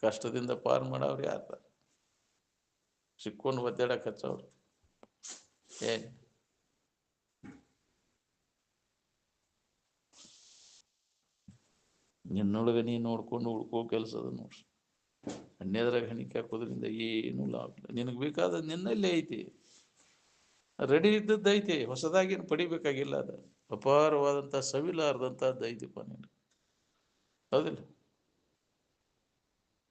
ಕಷ್ಟದಿಂದ ಪಾರು ಮಾಡವ್ರು ಯಾರ ಸಿಕ್ಕೊಂಡು ಒದ್ದಾಡಕ್ಕೆ ಹಚ್ಚವ್ರು ಏನು ನಿನ್ನೊಳಗೆ ನೀನು ನೋಡ್ಕೊಂಡು ಉಳ್ಕೋ ಕೆಲಸದ ನೋಡ್ರಿ ಅನ್ಯದ್ರಾಗ ಹಣಿಕೆ ಹಾಕೋದ್ರಿಂದ ಏನೂ ಲಾಭ ಇಲ್ಲ ನಿನಗೆ ಬೇಕಾದ ನಿನ್ನಲ್ಲೇ ಐತಿ ರೆಡಿ ಇದ್ದದ್ದು ಐತಿ ಹೊಸದಾಗೇನು ಪಡಿಬೇಕಾಗಿಲ್ಲ ಅದು ಅಪಾರವಾದಂಥ ಸವಿಲಾರದಂಥದ್ದು ಐತಿಪ್ಪ ನೀನು ಹೌದಿಲ್ಲ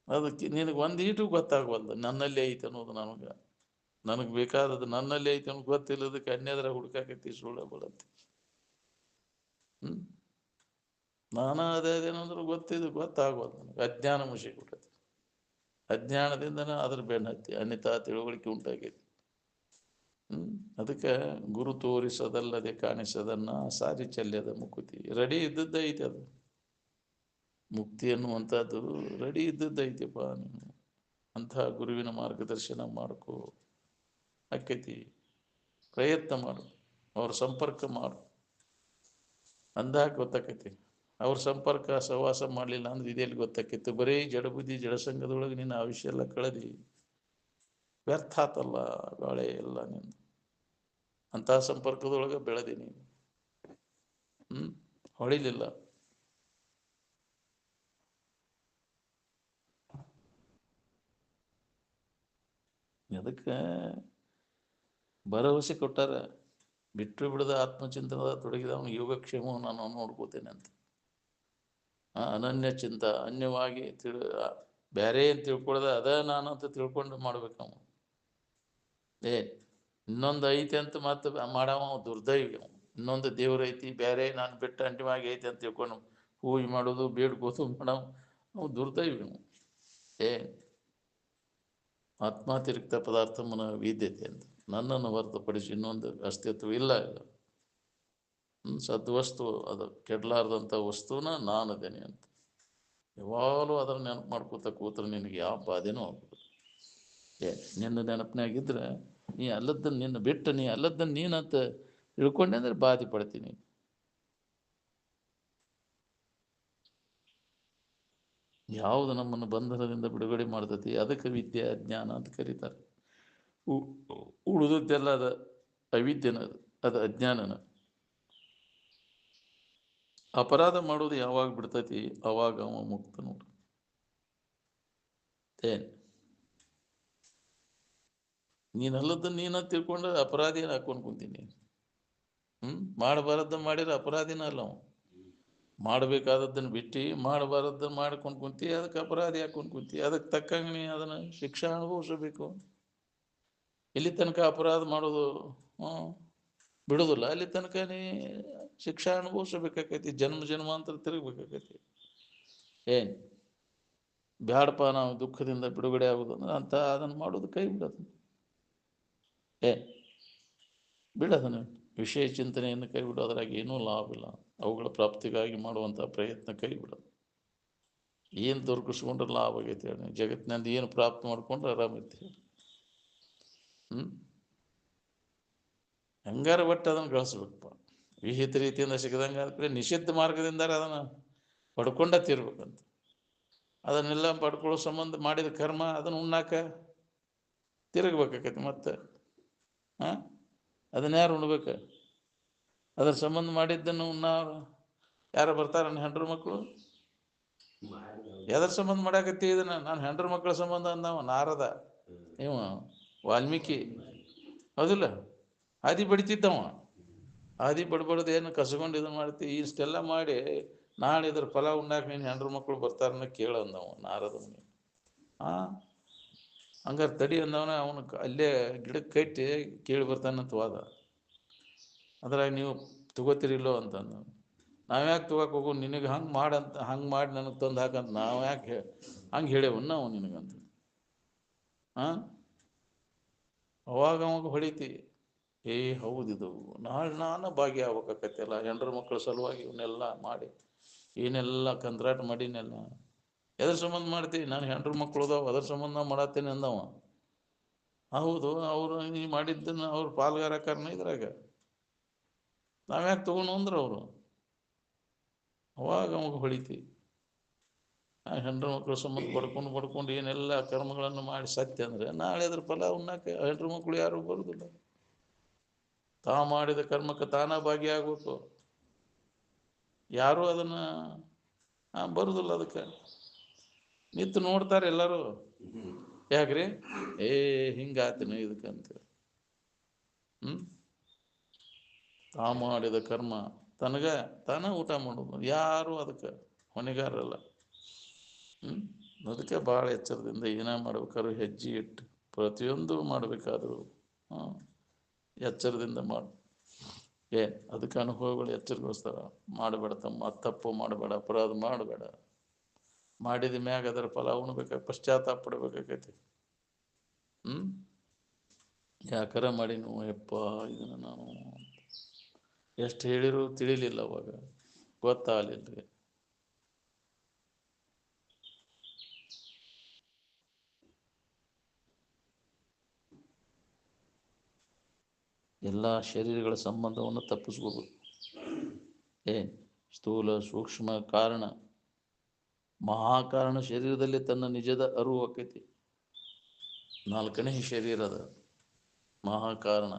ಅದಕ್ಕೆ ನಿನಗೆ ಒಂದು ಈಟು ಗೊತ್ತಾಗವಲ್ದು ನನ್ನಲ್ಲಿ ಐತೆ ಅನ್ನೋದು ನನಗೆ ಬೇಕಾದದ್ದು ನನ್ನಲ್ಲಿ ಐತೆ ಅನ್ನೋದು ಗೊತ್ತಿಲ್ಲದಕ್ಕೆ ಅನ್ಯದ್ರಾಗ ಹುಡುಕಾಕತ್ತಿ ಸುಳ್ಳ ಬಡತ್ತೆ ನಾನಾ ಅದೇನಂದ್ರೆ ಗೊತ್ತಾಗವಲ್ದು ನನಗೆ ಅಜ್ಞಾನ ಮುಗಿಬಿಟ್ಟೈತಿ ಅಜ್ಞಾನದಿಂದನೇ ಅದ್ರ ಬೆನ್ನು ಹತ್ತಿ ಅನ್ಯತಾ ತಿಳುವಳಿಕೆ ಉಂಟಾಗೈತಿ ಅದಕ್ಕೆ ಗುರು ತೋರಿಸದಲ್ಲದೆ ಕಾಣಿಸದನ್ನ ಸಾರಿ ಚೆಲ್ಲದ ಮುಕುತಿ ರೆಡಿ ಇದ್ದದ್ದೈತೆ ಅದು ಮುಕ್ತಿ ಅನ್ನುವಂಥದ್ದು ರೆಡಿ ಇದ್ದದ್ದೈತಿಪ್ಪ ನೀನು ಅಂತಹ ಗುರುವಿನ ಮಾರ್ಗದರ್ಶನ ಮಾಡ್ಕೋ ಆಕೈತಿ ಪ್ರಯತ್ನ ಮಾಡು ಅವ್ರ ಸಂಪರ್ಕ ಮಾಡು ಅಂದಾಗ ಗೊತ್ತಾಕೈತಿ ಅವ್ರ ಸಂಪರ್ಕ ಸಹವಾಸ ಮಾಡಲಿಲ್ಲ ಅಂದ್ರೆ ಇದೆಲ್ಲಿ ಗೊತ್ತಾಕೈತಿ ಬರೀ ಜಡಬುದ್ಧಿ ಜಡಸಂಗದೊಳಗೆ ನಿನ್ನ ಆಯುಷ್ಯ ಎಲ್ಲ ಕಳೆದಿ ವ್ಯರ್ಥ ಆತಲ್ಲ ಬಾಳೆ ಎಲ್ಲ ನಿಂದು ಅಂತಹ ಸಂಪರ್ಕದೊಳಗೆ ಬೆಳೆದಿ ನೀನು ಹೊಳಿಲಿಲ್ಲ ಅದಕ್ಕೆ ಭರವಸೆ ಕೊಟ್ಟಾರ ಬಿಟ್ಟು ಬಿಡದ ಆತ್ಮಚಿಂತನದ ತೊಡಗಿದ ಅವನು ಯೋಗಕ್ಷೇಮ ನಾನು ನೋಡ್ಕೋತೇನೆ ಅಂತ ಅನನ್ಯ ಚಿಂತ ಅನ್ಯವಾಗಿ ಬೇರೆ ಏನು ತಿಳ್ಕೊಳ್ದ ಅದ ನಾನು ಅಂತ ತಿಳ್ಕೊಂಡು ಮಾಡ್ಬೇಕು ಅವನು ಇನ್ನೊಂದು ಐತಿ ಅಂತ ಮತ್ತೆ ಮಾಡವ ದುರ್ದೈವಿ ಅವನು ಇನ್ನೊಂದು ದೇವ್ರ ಐತಿ ಬೇರೆ ನಾನು ಬಿಟ್ಟು ಅಂಟಿವಾಗಿ ಐತಿ ಅಂತ ತಿಳ್ಕೊಂಡು ಹೂವಿ ಮಾಡೋದು ಬೇಡ್ಕೋದು ಮಾಡವ ಅವು ದುರ್ದೈವಿ ಅವನು ಆತ್ಮಾತಿರಿಕ್ತ ಪದಾರ್ಥ ಮನ ವಿದ್ಯತೆ ಅಂತ ನನ್ನನ್ನು ಹೊರತುಪಡಿಸಿ ಇನ್ನೊಂದು ಅಸ್ತಿತ್ವ ಇಲ್ಲ ಸದ್ವಸ್ತು ಅದು ಕೆಡಲಾರ್ದಂಥ ವಸ್ತುನ ನಾನದೇನೆ ಅಂತ ಯಾವಾಗಲೂ ಅದನ್ನು ನೆನಪು ಮಾಡ್ಕೋತ ಕೂತ್ರೆ ನಿನಗೆ ಯಾವ ಬಾಧೆನೂ ಆಗ್ಬೋದು ನಿನ್ನ ನೆನಪಿನಾಗಿದ್ರೆ ನೀ ಅಲ್ಲದನ್ನು ನಿನ್ನ ಬಿಟ್ಟು ನೀ ಅಲ್ಲದನ್ನು ನೀನಂತ ತಿಳ್ಕೊಂಡೆ ಅಂದ್ರೆ ಬಾಧೆ ಪಡ್ತೀನಿ ಯಾವುದು ನಮ್ಮನ್ನು ಬಂಧನದಿಂದ ಬಿಡುಗಡೆ ಮಾಡ್ತತಿ ಅದಕ್ಕೆ ವಿದ್ಯೆ ಜ್ಞಾನ ಅಂತ ಕರೀತಾರೆ ಉಳಿದದ್ದೆಲ್ಲ ಅದ ಅವಿದ್ಯೆನ ಅದು ಅಜ್ಞಾನನ ಅಪರಾಧ ಮಾಡೋದು ಯಾವಾಗ ಬಿಡ್ತೈತಿ ಅವಾಗ ಅವ ಮುಕ್ತ ನೋಡು ನೀನಲ್ಲದನ್ನು ನೀನ ತಿಳ್ಕೊಂಡ್ರೆ ಅಪರಾಧಿನ ಹಾಕೊಂಡು ಕುಂತೀನಿ ಮಾಡಬಾರದ್ದು ಮಾಡಿದ್ರೆ ಅಪರಾಧಿನ ಅಲ್ಲ ಅವ ಮಾಡಬೇಕಾದದ್ದನ್ನು ಬಿಟ್ಟು ಮಾಡಬಾರದ್ದನ್ನು ಮಾಡ್ಕೊಂಡು ಕುಂತಿ ಅದಕ್ಕೆ ಅಪರಾಧಿ ಹಾಕೊಂಡು ಕುಂತಿ ಅದಕ್ಕೆ ತಕ್ಕಂಗೆ ನೀ ಅದನ್ನು ಶಿಕ್ಷೆ ಅನುಭವಿಸಬೇಕು ಇಲ್ಲಿ ತನಕ ಅಪರಾಧ ಮಾಡೋದು ಬಿಡೋದಿಲ್ಲ ಅಲ್ಲಿ ತನಕ ನೀ ಶಿಕ್ಷೆ ಅನುಭವಿಸಬೇಕಾಕೈತಿ ಜನ್ಮಾಂತರ ತಿರುಗಬೇಕಾಕೈತಿ ಬ್ಯಾಡಪ್ಪ ನಾವು ದುಃಖದಿಂದ ಬಿಡುಗಡೆ ಆಗೋದು ಅಂದ್ರೆ ಅಂತ ಅದನ್ನು ಮಾಡೋದು ಕೈ ಬಿಡೋದು ಬಿಡೋದನ್ನು ವಿಷಯ ಚಿಂತನೆಯನ್ನು ಕೈ ಬಿಡೋದ್ರಾಗ ಏನೂ ಲಾಭ ಇಲ್ಲ ಅವುಗಳ ಪ್ರಾಪ್ತಿಗಾಗಿ ಮಾಡುವಂಥ ಪ್ರಯತ್ನ ಕೈ ಬಿಡೋದು ಏನು ದೊರಕಿಸ್ಕೊಂಡ್ರೆ ಲಾಭ ಆಗೈತೆ ಹೇಳಿ ಜಗತ್ತಿನಲ್ಲಿ ಏನು ಪ್ರಾಪ್ತಿ ಮಾಡ್ಕೊಂಡ್ರೆ ಆರಾಮೈತಿ ಹೆಂಗಾರ ಒಟ್ಟು ಅದನ್ನು ಗಳಿಸ್ಬೇಕಪ್ಪ ವಿಹಿತ ರೀತಿಯಿಂದ ಸಿಗದಂಗೆ ಆದ ನಿಷಿದ್ಧ ಮಾರ್ಗದಿಂದ ಅದನ್ನು ಪಡ್ಕೊಂಡ ತೀರ್ಬೇಕಂತ ಅದನ್ನೆಲ್ಲ ಪಡ್ಕೊಳ್ಳೋ ಸಂಬಂಧ ಮಾಡಿದ ಕರ್ಮ ಅದನ್ನು ಉಣ್ಣಾಕ ತಿರುಗಬೇಕಾಕೈತಿ ಮತ್ತೆ ಅದನ್ನ ಯಾರು ಉಣ್ಬೇಕು ಅದ್ರ ಸಂಬಂಧ ಮಾಡಿದ್ದನ್ನು ಯಾರು ಬರ್ತಾರ ನನ್ನ ಹೆಂಡ್ರ ಮಕ್ಕಳು ಎದ್ರ ಸಂಬಂಧ ಮಾಡಾಕತ್ತಿ ಇದನ್ನ ನಾನು ಹೆಂಡ್ರ ಮಕ್ಕಳ ಸಂಬಂಧ ಅಂದವ ನಾರದ ಇವ ವಾಲ್ಮೀಕಿ ಹೌದಿಲ್ಲ ಆದಿ ಬಡಿತಿದ್ದವ ಆದಿ ಬಡ್ಬಡ್ದು ಏನು ಕಸಗೊಂಡು ಇದನ್ನು ಮಾಡ್ತೀವಿ ಇಷ್ಟೆಲ್ಲ ಮಾಡಿ ನಾಳೆ ಇದ್ರ ಫಲ ಉಣ್ಣಾಕ ನೀನು ಹೆಂಡ್ರ ಮಕ್ಕಳು ಬರ್ತಾರನ್ನ ಕೇಳಂದವ ನಾರದವನಿಗೆ ಹಂಗಾರೆ ತಡಿ ಅಂದವನ ಅವನು ಅಲ್ಲೇ ಗಿಡಕ್ಕೆ ಕಟ್ಟಿ ಕೇಳಿ ಬರ್ತಾನಂತ ವಾದ ಅದ್ರಾಗ ನೀವು ತಗೋತಿರಿಲ್ಲೋ ಅಂತಂದ ನಾವ್ಯಾಕೆ ತಗೋಕೆ ಹೋಗು ನಿನಗೆ ಹಂಗೆ ಮಾಡಂತ ಹಂಗೆ ಮಾಡಿ ನನಗೆ ತಂದು ಹಾಕಂತ ನಾವು ಯಾಕೆ ಹಂಗೆ ಹೇಳೇವನ್ನ ನಾವು ನಿನಗಂತ ಅವಾಗ ಅವಾಗ ಹೊಡಿತಿ ಹೌದಿದು ನಾಳೆ ನಾನು ಭಾಗಿಯಾಗಬೇಕಾಕೈತಿಲ್ಲ ಹೆಂಡ್ರ ಮಕ್ಕಳ ಸಲುವಾಗಿ ಇವನ್ನೆಲ್ಲ ಮಾಡಿ ಏನೆಲ್ಲ ಕಂತ್ರಾಟ ಮಾಡಿನೆಲ್ಲ ಎದ್ರ ಸಂಬಂಧ ಮಾಡ್ತೀವಿ ನಾನು ಹೆಂಡ್ರ ಮಕ್ಕಳು ಅದಾವ ಅದ್ರ ಸಂಬಂಧ ನಾವು ಮಾಡತ್ತೇನೆ ಅಂದವ ಹೌದು ಅವರು ನೀ ಮಾಡಿದ್ದನ್ನು ಅವ್ರ ಪಾಲ್ಗಾರಕಾರನ ಇದ್ರಾಗ ನಾವ್ಯಾಕೆ ತಗೊಂಡು ಅಂದ್ರೆ ಅವರು ಅವಾಗ ಅವಾಗ ಹೊಳಿತಿ ಹೆಂಡ್ರ ಮಕ್ಕಳು ಸಂಬಂಧ ಬಡ್ಕೊಂಡು ಏನೆಲ್ಲ ಕರ್ಮಗಳನ್ನು ಮಾಡಿ ಸತ್ಯ ಅಂದರೆ ನಾಳೆ ಅದ್ರ ಫಲ ಉಣ್ಣಕ್ಕೆ ಹೆಂಡ್ರ ಮಕ್ಕಳು ಯಾರು ಬರುದಿಲ್ಲ. ತಾ ಮಾಡಿದ ಕರ್ಮಕ್ಕೆ ತಾನ ಭಾಗಿಯಾಗಬೇಕು. ಯಾರು ಅದನ್ನ ಬರುದಿಲ್ಲ. ಅದಕ್ಕೆ ನಿಂತು ನೋಡ್ತಾರೆ ಎಲ್ಲರೂ. ಯಾಕ್ರಿ ಹಿಂಗಾತೇನೆ ಇದಕ್ಕಂತ. ತಾ ಮಾಡಿದ ಕರ್ಮ ತನಗ ತಾನ ಊಟ ಮಾಡೋದು. ಯಾರು ಅದಕ್ಕೆ ಹೊಣೆಗಾರಲ್ಲ. ಅದಕ್ಕೆ ಭಾಳ ಎಚ್ಚರದಿಂದ ಏನ ಮಾಡ್ಬೇಕಾದ್ರು ಹೆಜ್ಜೆ ಇಟ್ಟು ಪ್ರತಿಯೊಂದು ಮಾಡಬೇಕಾದ್ರು ಎಚ್ಚರದಿಂದ ಮಾಡು. ಅದಕ್ಕೆ ಅನುಭವಗಳು ಎಚ್ಚರಿಗೋಸ್ಕರ. ಮಾಡಬೇಡ ತಮ್ಮ, ತಪ್ಪು ಮಾಡಬೇಡ, ಅಪರಾಧ ಮಾಡಬೇಡ. ಮಾಡಿದ ಮ್ಯಾಗ ಅದರ ಫಲ ಉಣ್ಬೇಕಾಗ ಪಶ್ಚಾತ್ತಾಪ ಪಡ್ಬೇಕಾಗೈತಿ. ಯಾಕರ ಮಾಡಿ ನೀವು ಯಪ್ಪ ಇದನ್ನು ನಾನು ಎಷ್ಟು ಹೇಳಿರೂ ತಿಳಿಲಿಲ್ಲ, ಅವಾಗ ಗೊತ್ತಾಗಲಿಲ್ಲ. ಎಲ್ಲ ಶರೀರಗಳ ಸಂಬಂಧವನ್ನು ತಪ್ಪಿಸ್ಬೋದು. ಸ್ಥೂಲ ಸೂಕ್ಷ್ಮ ಕಾರಣ ಮಹಾಕಾರಣ ಶರೀರದಲ್ಲಿ ತನ್ನ ನಿಜದ ಅರಿವು ಆಕೈತಿ. 4ನೇ ಶರೀರದ ಮಹಾಕಾರಣ.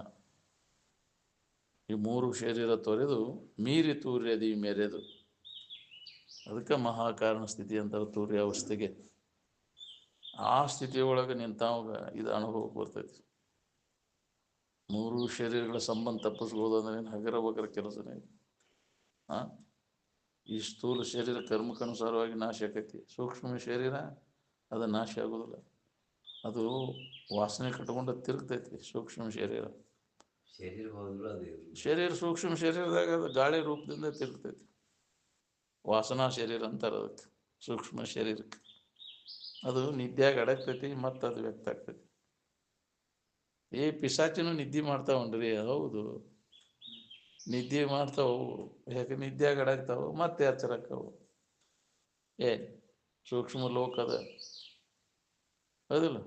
ಈ 3 ಶರೀರ ತೊರೆದು ಮೀರಿ ತೂರ್ಯದಿ ಮೆರೆದು. ಅದಕ್ಕೆ ಮಹಾಕಾರಣ ಸ್ಥಿತಿ ಅಂತಾರೆ ತೂರ್ಯಾವಸ್ಥೆಗೆ. ಆ ಸ್ಥಿತಿಯೊಳಗೆ ನಿಂತಾವಾಗ ಇದು ಅನುಭವಕ್ಕೆ ಬರ್ತೈತಿ. 3 ಶರೀರಗಳ ಸಂಬಂಧ ತಪ್ಪಿಸ್ಬೋದು ಅಂದ್ರೆ ಹಗರ ಬಗರ ಕೆಲಸನೇ. ಈ ಸ್ಥೂಲ ಶರೀರ ಕರ್ಮಕ್ಕನುಸಾರವಾಗಿ ನಾಶ ಆಕೈತಿ. ಸೂಕ್ಷ್ಮ ಶರೀರ ಅದು ನಾಶ ಆಗೋದಿಲ್ಲ. ಅದು ವಾಸನೆ ಕಟ್ಕೊಂಡು ತಿರುಗ್ತೈತಿ. ಸೂಕ್ಷ್ಮ ಶರೀರ ಸೂಕ್ಷ್ಮ ಶರೀರದಾಗ ಅದು ಗಾಳಿ ರೂಪದಿಂದ ತಿರುಗ್ತೈತಿ. ವಾಸನಾ ಶರೀರ ಅಂತಾರೆ ಅದಕ್ಕೆ, ಸೂಕ್ಷ್ಮ ಶರೀರಕ್ಕೆ. ಅದು ನಿದ್ಯಾಗ ಅಡಗ್ತೈತಿ, ಮತ್ತು ಅದು ವ್ಯಕ್ತ ಆಗ್ತೈತಿ. ಪಿಶಾಚಿನೂ ನಿದ್ದೆ ಮಾಡ್ತಾವನ್ರಿ. ಹೌದು, ನಿದ್ದೆ ಮಾಡ್ತಾವು. ಯಾಕೆ ನಿದ್ಯಾಗ ಅಡಗ್ತಾವು, ಮತ್ತೆ ಎಚ್ಚರಕ್ಕವು. ಸೂಕ್ಷ್ಮ ಲೋಕದ ಹೌದಿಲ್ಲ.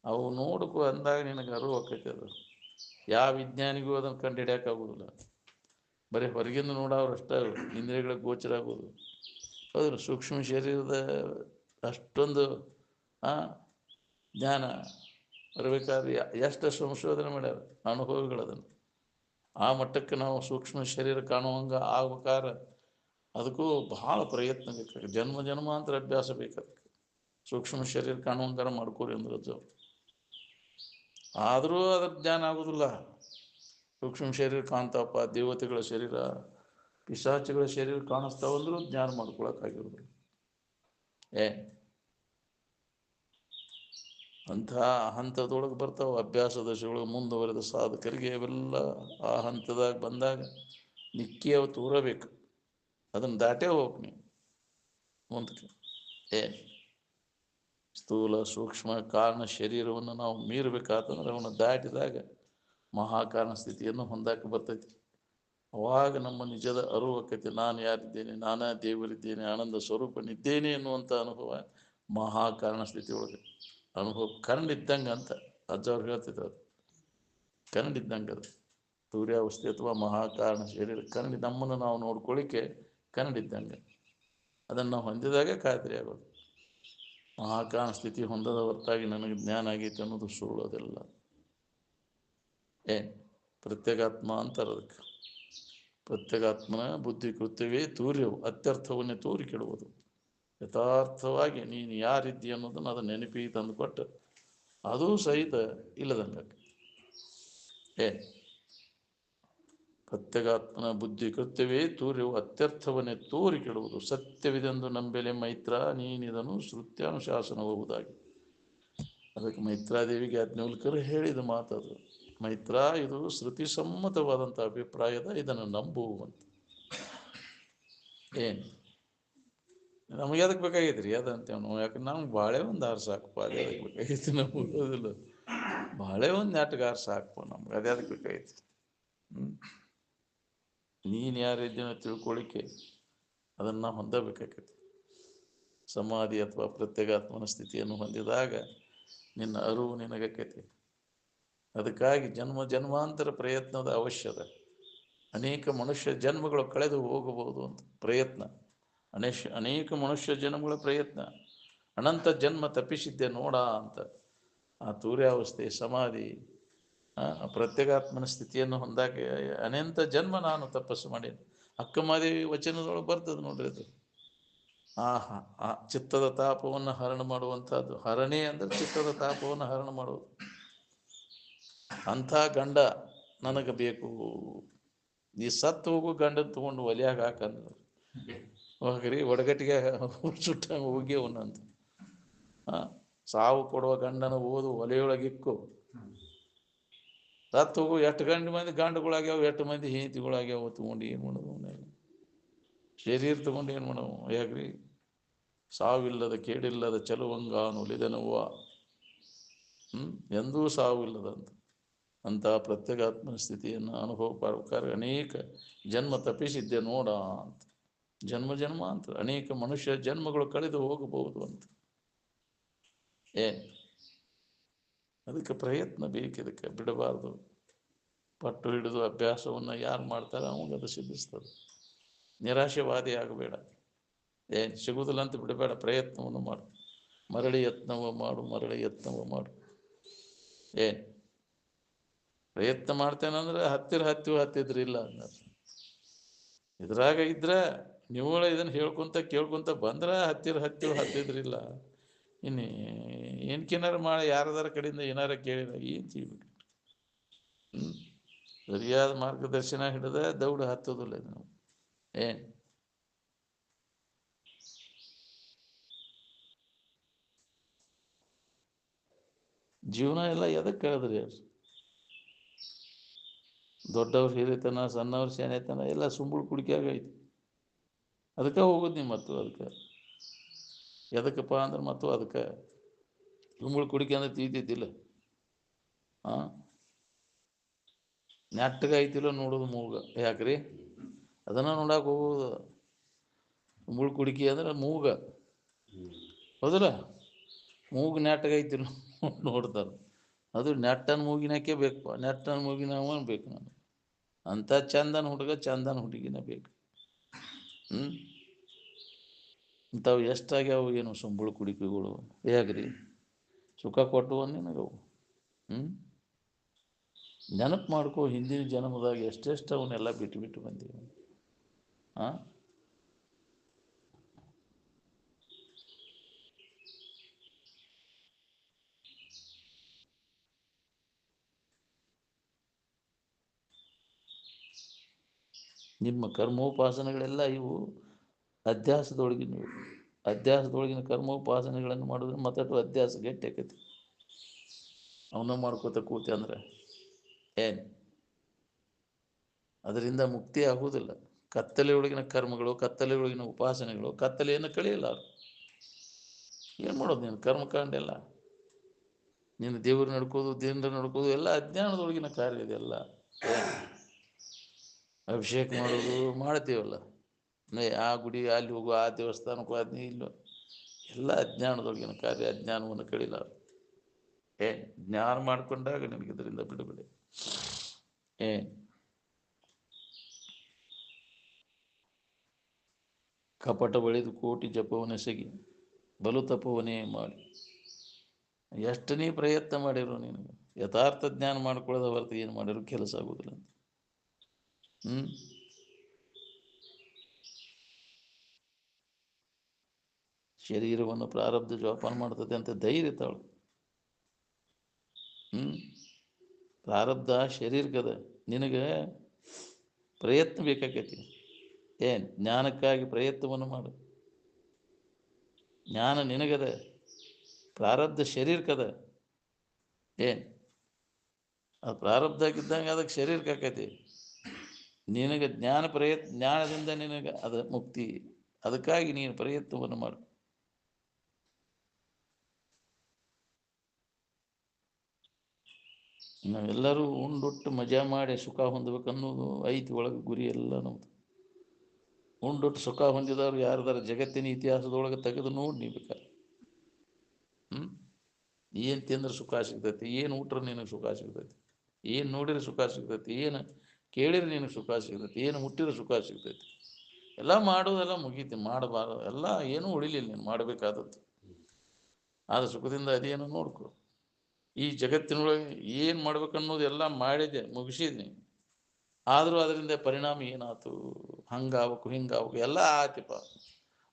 ಅವು ನೋಡಕು ಅಂದಾಗ ನಿನಗೆ ಅರಿವು ಆಕೈತಿ. ಅದು ಯಾವ ವಿಜ್ಞಾನಿಗೂ ಅದನ್ನು ಕಂಡು ಹಿಡಿಯೋಕ್ಕಾಗೋದಿಲ್ಲ. ಬರೀ ಹೊರಗಿಂದ ನೋಡೋರು ಅಷ್ಟೇ ಇಂದ್ರಿಯಗಳಿಗೆ ಗೋಚರ ಆಗೋದು. ಹೌದಿಲ್ಲ. ಸೂಕ್ಷ್ಮ ಶರೀರದ ಅಷ್ಟೊಂದು ಜ್ಞಾನ ಬರಬೇಕಾದ್ರೆ ಎಷ್ಟು ಸಂಶೋಧನೆ ಮಾಡ್ಯಾರ ಅನುಭವಿಗಳದನ್ನು. ಆ ಮಟ್ಟಕ್ಕೆ ನಾವು ಸೂಕ್ಷ್ಮ ಶರೀರ ಕಾಣುವಂಗೆ ಆಗ್ಬೇಕಾದ್ರೆ ಅದಕ್ಕೂ ಬಹಳ ಪ್ರಯತ್ನ ಬೇಕಾಗ. ಜನ್ಮಾಂತರ ಅಭ್ಯಾಸ ಬೇಕಾದಕ್ಕೆ. ಸೂಕ್ಷ್ಮ ಶರೀರ ಕಾಣುವಂಗಾರ ಮಾಡ್ಕೋರಿ ಅಂದ್ರೆ ಅದು. ಆದರೂ ಅದ್ರ ಜ್ಞಾನ ಆಗೋದಿಲ್ಲ. ಸೂಕ್ಷ್ಮ ಶರೀರ ಕಾಣ್ತಾವಪ್ಪ, ದೇವತೆಗಳ ಶರೀರ, ಪಿಶಾಚಿಗಳ ಶರೀರ ಕಾಣಿಸ್ತಾವಂದ್ರೂ ಜ್ಞಾನ ಮಾಡ್ಕೊಳಕ್ಕಾಗಿರೋದಿಲ್ಲ. ಅಂಥ ಹಂತದೊಳಗೆ ಬರ್ತಾವೆ ಅಭ್ಯಾಸ ದಶೆಗಳು. ಮುಂದುವರೆದ ಸಾಧಕರಿಗೆ ಇವೆಲ್ಲ ಆ ಹಂತದಾಗ ಬಂದಾಗ ನಿಕ್ಕಿ ಅವು ತೂರಬೇಕು. ಅದನ್ನು ದಾಟೇ ಹೋಗ್ಬೇಕು ನೀವು ಮುಂದಕ್ಕೆ. ಸ್ಥೂಲ ಸೂಕ್ಷ್ಮ ಕಾರಣ ಶರೀರವನ್ನು ನಾವು ಮೀರಬೇಕಾತಂದ್ರೆ ಅವನ್ನ ದಾಟಿದಾಗ ಮಹಾಕಾರಣ ಸ್ಥಿತಿಯನ್ನು ಹೊಂದಾಕ ಬರ್ತೈತಿ. ಅವಾಗ ನಮ್ಮ ನಿಜದ ಅರಿವು ಆಕೈತಿ. ನಾನು ಯಾರಿದ್ದೇನೆ, ನಾನಾ ದೇವರಿದ್ದೇನೆ, ಆನಂದ ಸ್ವರೂಪನಿದ್ದೇನೆ ಎನ್ನುವಂಥ ಅನುಭವ ಮಹಾಕಾರಣ ಸ್ಥಿತಿ ಒಳಗೆ ಅನುಭವ. ಕರಣಿದ್ದಂಗೆ ಅಂತ ಅಜ್ಜವ್ರು ಹೇಳ್ತಿದ್ರು. ಅದು ಕರಣಿದ್ದಂಗೆ. ಅದು ಸೂರ್ಯಾವಸ್ಥೆ ಅಥವಾ ಮಹಾಕಾರಣ ಶರೀರ ಕನ್ನಡಿ ನಮ್ಮನ್ನು ನಾವು ನೋಡ್ಕೊಳ್ಳಿಕ್ಕೆ ಕನ್ನಡಿದ್ದಂಗೆ. ಅದನ್ನು ನಾವು ಹೊಂದಿದಾಗ ಖಾತ್ರಿ ಆಗೋದು. ಮಹಾಕಾರಣ ಸ್ಥಿತಿ ಹೊಂದದ ಹೊರತಾಗಿ ನನಗೆ ಜ್ಞಾನ ಆಗೈತೆ ಅನ್ನೋದು ಸುಳ್ಳು. ಅದೆಲ್ಲ ಪ್ರತ್ಯೇಗಾತ್ಮ ಅಂತಾರೆ ಅದಕ್ಕೆ. ಪ್ರತ್ಯೇಗಾತ್ಮನ ಬುದ್ಧಿ ಕೃತ್ಯವೇ ತೂರ್ಯವು ಅತ್ಯರ್ಥವನ್ನೇ ತೋರಿ ಕೆಡುವುದು. ಯಥಾರ್ಥವಾಗಿ ನೀನು ಯಾರಿದ್ದಿ ಅನ್ನೋದನ್ನು ಅದನ್ನು ನೆನಪಿಗೆ ತಂದು ಕೊಟ್ಟು ಅದೂ ಸಹಿತ ಇಲ್ಲದಂಗೆ. ಪ್ರತ್ಯೇಗಾತ್ಮನ ಬುದ್ಧಿ ಕೃತ್ಯವೇ ತೂರ್ಯವು ಅತ್ಯರ್ಥವನ್ನೇ ತೋರಿ ಕೆಡುವುದು. ಸತ್ಯವಿದೆಂದು ನಂಬೆಲೆ ಮೈತ್ರ, ನೀನಿದನು ಶ್ರುತ್ಯಾನುಶಾಸನಬಹುದಾಗಿ. ಅದಕ್ಕೆ ಮೈತ್ರಾದೇವಿಗೆ ಯಾಜ್ಞವಲ್ಕರು ಹೇಳಿದ ಮಾತದು. ಮೈತ್ರ, ಇದು ಶ್ರುತಿ ಸಮ್ಮತವಾದಂಥ ಅಭಿಪ್ರಾಯದ, ಇದನ್ನು ನಂಬುವಂತ. ನಮಗೆ ಅದಕ್ಕೆ ಬೇಕಾಗೈತ್ರಿ ಅದಂತೇವ್ ನಾವು. ಯಾಕಂದ್ರೆ ನಮ್ಗೆ ಬಾಳೆ ಒಂದು ಆರು ಸಾಕಪ್ಪ, ಅದೇ ಅದಕ್ಕೆ ಬೇಕಾಗೈತಿ. ನಮ್ಗೆ ಓದಿಲ್ಲ ಬಾಳೆ ಒಂದು ನಾಟಕ ಸಾಕಪ್ಪ ನಮ್ಗೆ, ಅದೇ ಅದಕ್ಕೆ ಬೇಕಾಗೈತಿ. ನೀನು ಯಾರಿದ್ದೀನೋ ತಿಳ್ಕೊಳ್ಳಿಕ್ಕೆ ಅದನ್ನು ಹೊಂದಬೇಕಾಗೈತಿ. ಸಮಾಧಿ ಅಥವಾ ಪ್ರತ್ಯೇಗಾತ್ಮನ ಸ್ಥಿತಿಯನ್ನು ಹೊಂದಿದಾಗ ನಿನ್ನ ಅರಿವು ನಿನಗಕ್ಕೈತಿ. ಅದಕ್ಕಾಗಿ ಜನ್ಮಾಂತರ ಪ್ರಯತ್ನದ ಅವಶ್ಯದ. ಅನೇಕ ಮನುಷ್ಯ ಜನ್ಮಗಳು ಕಳೆದು ಹೋಗಬಹುದು ಅಂತ ಪ್ರಯತ್ನ. ಅನೇಕ ಮನುಷ್ಯ ಜನ್ಮಗಳ ಪ್ರಯತ್ನ, ಅನಂತ ಜನ್ಮ ತಪ್ಪಿಸಿದ್ದೆ ನೋಡ ಅಂತ. ಆ ತೂರ್ಯಾವಸ್ಥೆ, ಸಮಾಧಿ, ಪ್ರತ್ಯೇಗಾತ್ಮನ ಸ್ಥಿತಿಯನ್ನು ಹೊಂದಾಕೆ ಅನಂತ ಜನ್ಮ ನಾನು ತಪಸ್ಸು ಮಾಡೇನಿ. ಅಕ್ಕಮಾದೇವಿ ವಚನದೊಳಗೆ ಬರ್ತದೆ ನೋಡ್ರಿ ಅದು. ಆ ಚಿತ್ತದ ತಾಪವನ್ನು ಹರಣ ಮಾಡುವಂಥದ್ದು. ಹರಣೆ ಅಂದರೆ ಚಿತ್ತದ ತಾಪವನ್ನು ಹರಣ ಮಾಡುವುದು. ಅಂಥ ಗಂಡ ನನಗೆ ಬೇಕು. ಈ ಸತ್ತು ಹೋಗು ಗಂಡನ ತಗೊಂಡು ಒಲೆಯಾಗ ಹಾಕಂದ್ರು ಹೋಗ್ರಿ, ಒಡಗಟ್ಟಿಗೆ ಸುಟ್ಟಂಗೆ ಹೋಗಿ ಅವನಂತ. ಸಾವು ಕೊಡುವ ಗಂಡನ ಓದು ಒಲೆಯೊಳಗಿಕ್ಕು. ಸತ್ತು ಹೋಗು ಎಷ್ಟು ಮಂದಿ ಗಂಡುಗಳಾಗ್ಯಾವ, ಎಷ್ಟು ಮಂದಿ ಹೆಂಡತಿಗಳಾಗ್ಯಾವ, ತಗೊಂಡು ಏನು ಮಾಡೋದು? ಶರೀರ ತಗೊಂಡು ಏನು ಮಾಡವು? ಯಾಕ್ರಿ? ಸಾವಿಲ್ಲದ ಕೇಡಿಲ್ಲದ ಚಲುವಂಗಾನು ಉಳಿದನವ್ವ. ಎಂದೂ ಸಾವಿಲ್ಲದಂತ ಅಂತ ಪ್ರತ್ಯೇಗಾತ್ಮನ ಸ್ಥಿತಿಯನ್ನು ಅನುಭವ ಪಡ್ಬೇಕಾದ್ರೆ ಅನೇಕ ಜನ್ಮ ತಪ್ಪಿಸಿದ್ದೆ ನೋಡ ಅಂತ. ಜನ್ಮ ಅಂತ ಅನೇಕ ಮನುಷ್ಯ ಜನ್ಮಗಳು ಕಳೆದು ಹೋಗಬಹುದು ಅಂತ. ಅದಕ್ಕೆ ಪ್ರಯತ್ನ ಬೇಕಿದಕ್ಕೆ, ಬಿಡಬಾರ್ದು. ಪಟ್ಟು ಹಿಡಿದು ಅಭ್ಯಾಸವನ್ನು ಯಾರು ಮಾಡ್ತಾರೆ ಅವಾಗ ಅದು ಸಿದ್ಧಿಸ್ತದೆ. ನಿರಾಶೆವಾದಿ ಆಗಬೇಡ. ಸಿಗುವುದಿಲ್ಲ ಅಂತ ಬಿಡಬೇಡ, ಪ್ರಯತ್ನವನ್ನು ಮಾಡು. ಮರಳಿ ಯತ್ನವ ಮಾಡು, ಮರಳಿ ಯತ್ನವ ಮಾಡು. ಪ್ರಯತ್ನ ಮಾಡ್ತೇನಂದ್ರೆ ಹತ್ತಿದ್ರಿಲ್ಲ ಅನ್ನೋದು. ಇದ್ರಾಗ ಇದ್ರೆ ನೀವುಗಳ ಇದನ್ನು ಹೇಳ್ಕೊಂತ ಕೇಳ್ಕೊಂತ ಬಂದ್ರೆ ಹತ್ತಿದ್ರಿಲ್ಲ. ಇನ್ನು ಏನ್ಕೇನಾರು ಮಾಡಿ ಯಾರದಾರ ಕಡೆಯಿಂದ ಏನಾರ ಕೇಳಿದ ಏನು செய்யಬೇಕು? ಸರಿಯಾದ ಮಾರ್ಗದರ್ಶನ ಹಿಡಿದ ದೌಡ ಹತ್ತೋದಿಲ್ಲ ನಾವು. ಜೀವನ ಎಲ್ಲ ಎದಕ್ಕೆ ಕಳೆದ್ರಿ? ದೊಡ್ಡವ್ರು ಹಿರಿತನ, ಸಣ್ಣವ್ರು ಶಾಣೆತನ ಎಲ್ಲ ಸುಂಬುಳು ಕುಡಿಕೆಯಾಗ ಐತಿ. ಅದಕ್ಕೆ ಹೋಗೋದು ನೀವು. ಮತ್ತು ಅದಕ್ಕೆ ಎದಕ್ಕಪ್ಪ ಅಂದ್ರೆ ಮತ್ತು ಅದಕ್ಕೆ ಸುಂಬುಳು ಕುಡಿಕೆ ಅಂದ್ರೆ ತೀತಿದ್ದಿಲ್ಲ. ನೆಟ್ಟಗೆ ಐತಿಲ್ಲ ನೋಡೋದು ಮೂಗ. ಯಾಕ್ರಿ? ಅದನ್ನು ನೋಡಕ್ಕೆ ಹೋಗೋದು. ಸುಂಬುಳು ಕುಡಿಕೆ ಅಂದ್ರೆ ಮೂಗ, ಹೌದಲ್ಲ? ಮೂಗು ನೆಟ್ಟಗೆ ಐತಿಲ್ಲ ನೋಡ್ತಾರೆ. ಅದು ನೆಟ್ಟನ ಮೂಗಿನಕ್ಕೆ ಬೇಕು, ನೆಟ್ಟನ ಮೂಗಿನವ ಬೇಕು. ನಾನು ಅಂಥ ಚಂದನ ಹುಡುಗ, ಚಂದನ ಹುಡುಗಿನ ಬೇಕು. ಇಂಥವು ಎಷ್ಟಾಗ್ಯಾವು ಏನು ಸುಂಬುಳು ಕುಡಿಕೆಗಳು? ಹೇಗ್ರಿ? ಸುಖ ಕೊಟ್ಟವು ನಿನಗವು. ನೆನಪು ಮಾಡ್ಕೋ, ಹಿಂದಿನ ಜನ್ಮದಾಗ ಎಷ್ಟೆಷ್ಟು ಅವನ್ನೆಲ್ಲ ಬಿಟ್ಟು ಬಂದೀವಿ. ನಿಮ್ಮ ಕರ್ಮೋಪಾಸನೆಗಳೆಲ್ಲ ಇವು ಅಧ್ಯಾಸದೊಳಗಿನ ಕರ್ಮೋಪಾಸನೆಗಳನ್ನು ಮಾಡಿದ್ರೆ ಮತ್ತಷ್ಟು ಅಧ್ಯಾಸ ಗಟ್ಟಿ ಆಕೈತಿ. ಅವನ್ನ ಮಾಡ್ಕೋತ ಕೂತಿ ಅಂದ್ರೆ ಅದರಿಂದ ಮುಕ್ತಿ ಆಗುವುದಿಲ್ಲ. ಕತ್ತಲೆಯೊಳಗಿನ ಕರ್ಮಗಳು, ಕತ್ತಲೆಯೊಳಗಿನ ಉಪಾಸನೆಗಳು ಕತ್ತಲೆಯನ್ನು ಕಳೆಯಲ್ಲ. ಏನು ಮಾಡೋದು? ನೀನು ಕರ್ಮಕಾಂಡ ಎಲ್ಲ, ನೀನು ದೇವರು ನಡ್ಕೋದು, ದೇವ್ರ ನಡ್ಕೋದು ಎಲ್ಲ ಅಜ್ಞಾನದೊಳಗಿನ ಕಾರ್ಯ ಇದೆಲ್ಲ. ಅಭಿಷೇಕ ಮಾಡೋದು ಮಾಡ್ತೀವಲ್ಲ, ಆ ಗುಡಿ ಅಲ್ಲಿ ಹೋಗು, ಆ ದೇವಸ್ಥಾನಕ್ಕೂ ಅದನ್ನೇ ಇಲ್ಲ, ಎಲ್ಲ ಅಜ್ಞಾನದೊಳಗಿನ ಕಾರ್ಯ. ಅಜ್ಞಾನವನ್ನು ಕಳಿಲ್ಲ. ಜ್ಞಾನ ಮಾಡಿಕೊಂಡಾಗ ನಿನಗೆ ಇದರಿಂದ ಬಿಡುಗಡೆ. ಕಪಟ ಬಳಿದು ಕೋಟಿ ಜಪವನೆಸಗಿ ಬಲು ತಪವನೇ ಮಾಡಿ. ಎಷ್ಟು ನೀ ಪ್ರಯತ್ನ ಮಾಡಿರು, ನಿನಗೆ ಯಥಾರ್ಥ ಜ್ಞಾನ ಮಾಡ್ಕೊಳ್ಳೋದ ಹೊರತು ಏನು ಮಾಡಿದ್ರು ಕೆಲಸ ಆಗೋದಿಲ್ಲ ಅಂತ. ಶರೀರವನ್ನು ಪ್ರಾರಬ್ಧ ಜೋಪಾನ ಮಾಡ್ತದೆ ಅಂತ ಧೈರ್ಯ ತಾಳು. ಪ್ರಾರಬ್ಧ ಶರೀರಕ್ಕದ, ನಿನಗೆ ಪ್ರಯತ್ನ ಬೇಕಾಕೈತಿ. ಜ್ಞಾನಕ್ಕಾಗಿ ಪ್ರಯತ್ನವನ್ನು ಮಾಡು. ಜ್ಞಾನ ನಿನಗದ, ಪ್ರಾರಬ್ಧ ಶರೀರಕ್ಕದ. ಅದು ಪ್ರಾರಬ್ಧಕ್ಕಿದ್ದಂಗೆ ಅದಕ್ಕೆ ಶರೀರಕ್ಕೆ ಆಕೈತಿ. ನಿನಗೆ ಜ್ಞಾನದಿಂದ ನಿನಗೆ ಅದು ಮುಕ್ತಿ. ಅದಕ್ಕಾಗಿ ನೀನು ಪ್ರಯತ್ನವನ್ನು ಮಾಡು. ನಾವೆಲ್ಲರೂ ಉಂಡೊಟ್ಟು ಮಜಾ ಮಾಡಿ ಸುಖ ಹೊಂದಬೇಕನ್ನೋದು ಐತಿ ಒಳಗೆ ಗುರಿ ಎಲ್ಲ ನಮ್ದು. ಉಂಡೊಟ್ಟು ಸುಖ ಹೊಂದಿದವರು ಯಾರ್ದಾರ ಜಗತ್ತಿನ ಇತಿಹಾಸದೊಳಗೆ ತೆಗೆದು ನೋಡಿ ನೀವು ಬೇಕಾದ್ರೆ. ಏನು ತಿಂದ್ರೆ ಸುಖ ಸಿಗ್ತೈತಿ, ಏನು ಊಟ್ರೆ ನಿನಗೆ ಸುಖ ಸಿಗ್ತೈತಿ, ಏನು ನೋಡಿದ್ರೆ ಸುಖ ಸಿಗ್ತೈತಿ, ಏನು ಕೇಳಿದ್ರೆ ನಿನಗೆ ಸುಖ ಸಿಗ್ತೈತಿ, ಏನು ಮುಟ್ಟಿದ್ರೆ ಸುಖ ಸಿಗ್ತೈತಿ. ಎಲ್ಲ ಮಾಡೋದೆಲ್ಲ ಮುಗೀತಿ, ಮಾಡಬಾರ್ದು ಎಲ್ಲ ಏನೂ ಉಳಿಲಿಲ್ಲ ನೀನು ಮಾಡಬೇಕಾದದ್ದು. ಆದ ಸುಖದಿಂದ ಅದೇನು ನೋಡ್ಕೊ. ಈ ಜಗತ್ತಿನೊಳಗೆ ಏನು ಮಾಡ್ಬೇಕನ್ನೋದು ಎಲ್ಲ ಮಾಡಿದೆ, ಮುಗಿಸಿದ್ನಿ. ಆದರೂ ಅದರಿಂದ ಪರಿಣಾಮ ಏನಾಯ್ತು? ಹಂಗಾಗಬೇಕು ಹಿಂಗಾಗಬೇಕು ಎಲ್ಲ ಆಯ್ತಪ್ಪ.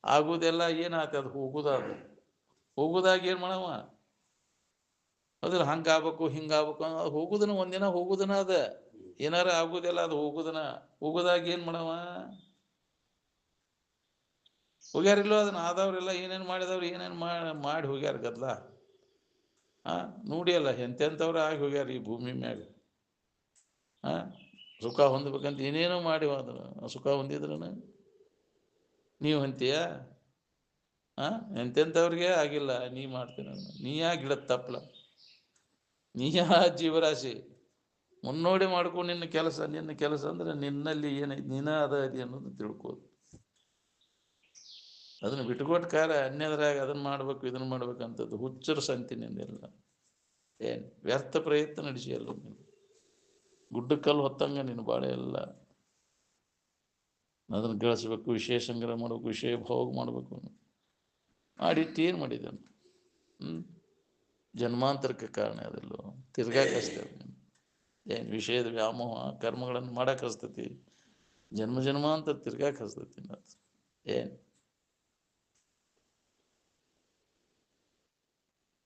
ಆಗುವುದೆಲ್ಲ ಏನಾಯ್ತು? ಅದು ಹೋಗುದಾದ ಹೋಗುದಾಗ ಏನು ಮಾಡವ? ಅದ್ರ ಹಂಗಾಗಬೇಕು ಹಿಂಗಾಗಬೇಕು ಅದು ಹೋಗುದನ ಒಂದಿನ ಹೋಗುದನ ಅದ. ಏನಾರ ಆಗುದಿಲ್ಲ ಅದು ಹೋಗುದನ. ಹೋಗುದಾಗ ಏನು ಮಾಡವ? ಹೋಗ್ಯಾರಿಲ್ಲೋ ಅದನ್ನ ಆದವ್ರೆಲ್ಲ ಏನೇನು ಮಾಡಿದವ್ರು ಏನೇನು ಮಾಡಿ ಹೋಗ್ಯಾರ ಗದ್ಲ. ನೋಡಿ ಅಲ್ಲ ಎಂತೆಂಥವ್ರು ಆಗಿ ಹೋಗ್ಯಾರ ಈ ಭೂಮಿ ಮ್ಯಾಗ. ಸುಖ ಹೊಂದಬೇಕಂತ ಏನೇನೋ ಮಾಡಿ ಸುಖ ಹೊಂದಿದ್ರನ ನೀವು ಹೊಂತೀಯ? ಎಂತೆಂಥವ್ರಿಗೆ ಆಗಿಲ್ಲ, ನೀ ಮಾಡ್ತೀನ? ನೀ ಯಾ ಗಿಡದ ತಪ್ಪಲ? ನೀ ಯಾ ಜೀವರಾಶಿ? ಮುನ್ನೋಡಿ ಮಾಡ್ಕೊಂಡು ನಿನ್ನ ಕೆಲಸ ಅಂದ್ರೆ ನಿನ್ನಲ್ಲಿ ಏನೈತಿ, ನೀನ ಅದ ಅದಿ ಅನ್ನೋದು ತಿಳ್ಕೋದು. ಅದನ್ನು ಬಿಟ್ಕೊಟ್ಟು ಅನ್ಯದ್ರಾಗ ಅದನ್ನ ಮಾಡ್ಬೇಕು ಇದನ್ನ ಮಾಡ್ಬೇಕಂತದ್ದು ಹುಚ್ಚರ ಸಂತಿನಿಂದೆಲ್ಲ. ಏನು ವ್ಯರ್ಥ ಪ್ರಯತ್ನ ನಡೆಸಿಯಲ್ಲ ನೀನು. ಗುಡ್ಡಕ್ಕಲ್ಲು ಹೊತ್ತಂಗ ನೀನು ಬಾಳೆ ಎಲ್ಲ. ಅದನ್ನು ಗಳಿಸ್ಬೇಕು, ವಿಷಯ ಸಂಗ್ರಹ ಮಾಡ್ಬೇಕು, ವಿಷಯ ಭೋಗ ಮಾಡ್ಬೇಕು. ಮಾಡಿಟ್ಟು ಏನು ಮಾಡಿದನು? ಜನ್ಮಾಂತರಕ್ಕೆ ಕಾರಣ ಅದೆಲ್ಲೋ ತಿರ್ಗಾಕಸ್ತೇವೆ ನೀನು. ಏನು ವಿಷಯದ ವ್ಯಾಮೋಹ ಕರ್ಮಗಳನ್ನು ಮಾಡಕ್ಕೆ ಹಸ್ತತಿ, ಜನ್ಮ ಜನ್ಮಾಂತರ ತಿರ್ಗಾಕ ಹಸ್ತತಿ. ಏನು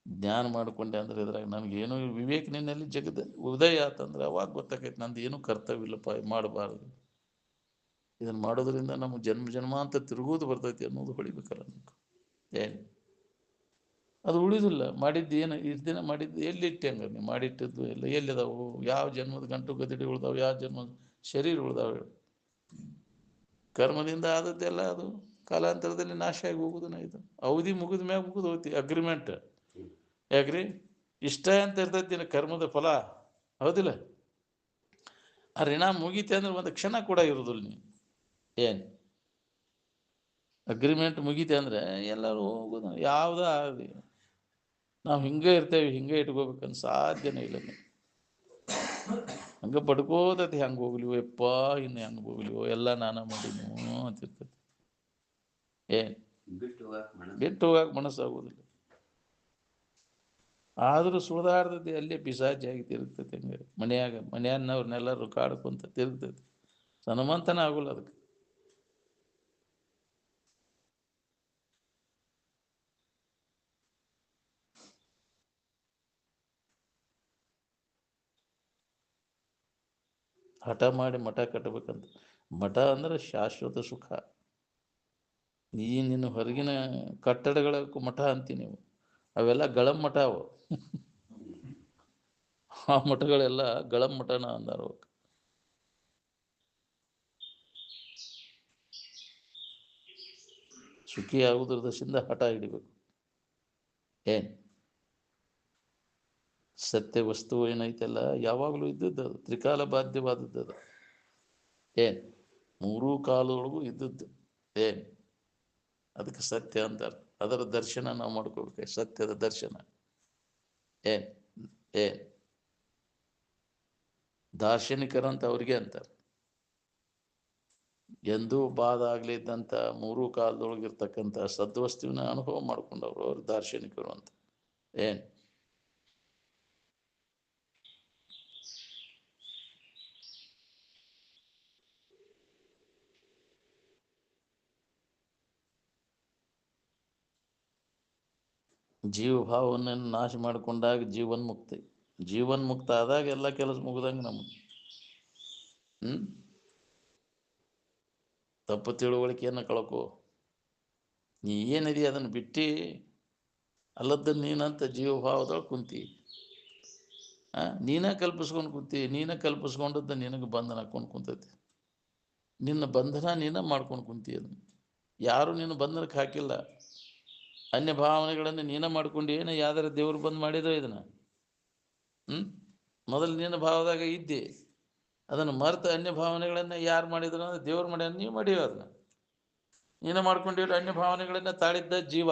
ಜ್ಞಾನ ಮಾಡ್ಕೊಂಡೆ ಅಂದ್ರೆ ಇದ್ರಾಗ ನನಗೇನು ವಿವೇಕ ನಿನ್ನಲ್ಲಿ ಜಗದ ಉದಯ ಆತಂದ್ರೆ ಅವಾಗ ಗೊತ್ತಾಗೈತೆ ನಂದು ಏನೂ ಕರ್ತವ್ಯ ಇಲ್ಲಪ್ಪ, ಮಾಡಬಾರ್ದು. ಇದನ್ನು ಮಾಡೋದ್ರಿಂದ ನಮಗೆ ಜನ್ಮ ಜನ್ಮಾಂತರ ತಿರುಗೋದು ಬರ್ತೈತಿ ಅನ್ನೋದು ಹೊಳಿಬೇಕಲ್ಲ ನಮ್ಗೆ. ಏನು ಅದು ಉಳಿದಿಲ್ಲ. ಮಾಡಿದ್ದು ಏನು ಇಷ್ಟು ದಿನ ಮಾಡಿದ್ದು ಎಲ್ಲಿಟ್ಟೆ ಹಂಗ? ನೀವು ಮಾಡಿಟ್ಟಿದ್ದು ಎಲ್ಲ ಎಲ್ಲಿದಾವು? ಯಾವ ಜನ್ಮದ ಗಂಟು ಗದಿಡಿ ಉಳ್ದಾವೆ? ಯಾವ ಜನ್ಮದ ಶರೀರ ಉಳ್ದಾವೆ? ಕರ್ಮದಿಂದ ಆದದ್ದೆಲ್ಲ ಅದು ಕಾಲಾಂತರದಲ್ಲಿ ನಾಶ ಆಗಿ ಹೋಗುದನ್ನ. ಇದು ಅವಧಿ ಮುಗಿದ ಮ್ಯಾಗ ಮುಗಿದು ಹೋಗ್ತಿ. ಅಗ್ರಿಮೆಂಟ್ ಯಾಕ್ರಿ ಇಷ್ಟ ಅಂತ ಇರ್ತೈತಿ ಕರ್ಮದ ಫಲ, ಹೌದಿಲ್ಲ? ಆ ಋಣ ಮುಗೀತಿ ಅಂದ್ರೆ ಒಂದು ಕ್ಷಣ ಕೂಡ ಇರೋದಿಲ್ಲ. ನೀನು ಏನು ಅಗ್ರಿಮೆಂಟ್ ಮುಗೀತಿ ಅಂದ್ರೆ ಎಲ್ಲರೂ ಹೋಗೋದು. ಯಾವುದೋ ಆಗಲಿ ನಾವು ಹಿಂಗೆ ಇರ್ತೇವೆ, ಹಿಂಗೆ ಇಟ್ಕೋಬೇಕಂತ ಸಾಧ್ಯನೇ ಇಲ್ಲ. ಹಂಗೆ ಬಡ್ಕೋತತಿ. ಹೆಂಗೆ ಹೋಗ್ಲಿವೋ ಯಪ್ಪ, ಇನ್ನು ಹೆಂಗೆ ಹೋಗ್ಲಿವೋ ಎಲ್ಲ ನಾನಾ ಮಾಡಿನೋ ಅಂತಿರ್ತೈತಿ. ಏನು ಬಿಟ್ಟು ಹೋಗಕ್ಕೆ ಮನಸ್ಸಾಗೋದಿಲ್ಲ. ಆದರೂ ಸುಳ್ದಾಡ್ತೈತಿ, ಅಲ್ಲೇ ಪಿಸಾಚಿ ಆಗಿ ತಿರುಗ್ತೈತಿ. ಹಂಗೆ ಮನೆಯನ್ನವ್ರನ್ನೆಲ್ಲರೂ ಕಾಡ್ಕೊಂತ ತಿರುಗ್ತೈತಿ. ಸನ್ಮಂತನ ಆಗೋಲ್ಲ ಅದಕ್ಕೆ. ಹಠ ಮಾಡಿ ಮಠ ಕಟ್ಟಬೇಕಂತ. ಮಠ ಅಂದ್ರೆ ಶಾಶ್ವತ ಸುಖ. ನಿನ್ನ ಹೊರಗಿನ ಕಟ್ಟಡಗಳಕ್ಕೂ ಮಠ ಅಂತೀವಿ ನೀವು, ಅವೆಲ್ಲ ಗಳಂ ಮಠ ಅವು. ಆ ಮಠಗಳೆಲ್ಲ ಗಳಂ ಮಠನ ಅಂದಾರ. ಸುಖಿ ಆಗುದ್ರ ದಶಿಂದ ಹಠ ಹಿಡಿಬೇಕು. ಏನು ಸತ್ಯ ವಸ್ತು ಏನೈತೆಲ್ಲ ಯಾವಾಗಲೂ ಇದ್ದದ್ದು, ಅದು ತ್ರಿಕಾಲ ಬಾಧ್ಯವಾದದ್ದು. ಅದು ಏನು ಮೂರೂ ಕಾಲದೊಳಗೂ ಇದ್ದದ್ದು. ಏನು ಅದಕ್ಕೆ ಸತ್ಯ ಅಂತಾರೆ. ಅದರ ದರ್ಶನ ನಾವು ಮಾಡ್ಕೋಬೇಕು, ಸತ್ಯದ ದರ್ಶನ. ಏನು ಏನು ದಾರ್ಶನಿಕರಂತ ಅವ್ರಿಗೆ ಅಂತಾರೆ. ಎಂದೂ ಬಾಧ ಆಗ್ಲಿದ್ದಂಥ ಮೂರೂ ಕಾಲದೊಳಗಿರ್ತಕ್ಕಂಥ ಸದ್ವಸ್ತುವಿನ ಅನುಭವ ಮಾಡ್ಕೊಂಡವ್ರು ಅವ್ರು ದಾರ್ಶನಿಕರು ಅಂತ. ಏನು ಜೀವಭಾವವನ್ನು ನಾಶ ಮಾಡಿಕೊಂಡಾಗ ಜೀವನ್ಮುಕ್ತ ಆದಾಗ ಎಲ್ಲ ಕೆಲಸ ಮುಗ್ದಂಗೆ ನಮಗೆ. ತಪ್ಪು ತಿಳುವಳಿಕೆಯನ್ನು ಕಳ್ಕೊ. ನೀ ಏನಿದೆ ಅದನ್ನು ಬಿಟ್ಟು ಅಲ್ಲದ್ದನ್ನು ನೀನಂತ ಜೀವಭಾವದೊಳಗೆ ಕುಂತಿ. ನೀನ ಕಲ್ಪಿಸ್ಕೊಂಡು ಕುಂತಿ. ನೀನ ಕಲ್ಪಿಸ್ಕೊಂಡದ್ದು ನಿನಗೆ ಬಂಧನ ಹಾಕೊಂಡು ಕುಂತೈತಿ. ನಿನ್ನ ಬಂಧನ ನೀನ ಮಾಡ್ಕೊಂಡು ಕುಂತಿ. ಅದನ್ನು ಯಾರು ನಿನ್ನ ಬಂಧನಕ್ಕೆ ಹಾಕಿಲ್ಲ. ಅನ್ಯ ಭಾವನೆಗಳನ್ನು ನೀನ ಮಾಡ್ಕೊಂಡು ಏನು ಯಾವ್ದಾರ ದೇವ್ರು ಬಂದು ಮಾಡಿದೋ ಇದನ್ನ? ಮೊದಲು ನಿನ್ನ ಭಾವದಾಗ ಇದ್ದೆ. ಅದನ್ನು ಮರೆತು ಅನ್ಯ ಭಾವನೆಗಳನ್ನು ಯಾರು ಮಾಡಿದ್ರು ಅಂದ್ರೆ ದೇವ್ರು ಮಾಡ್ಯಾನ, ನೀವು ಮಾಡೀವ. ಅದನ್ನ ನೀನ ಮಾಡ್ಕೊಂಡಿಲ್ಲ. ಅನ್ಯ ಭಾವನೆಗಳನ್ನ ತಾಳಿದ್ದ ಜೀವ.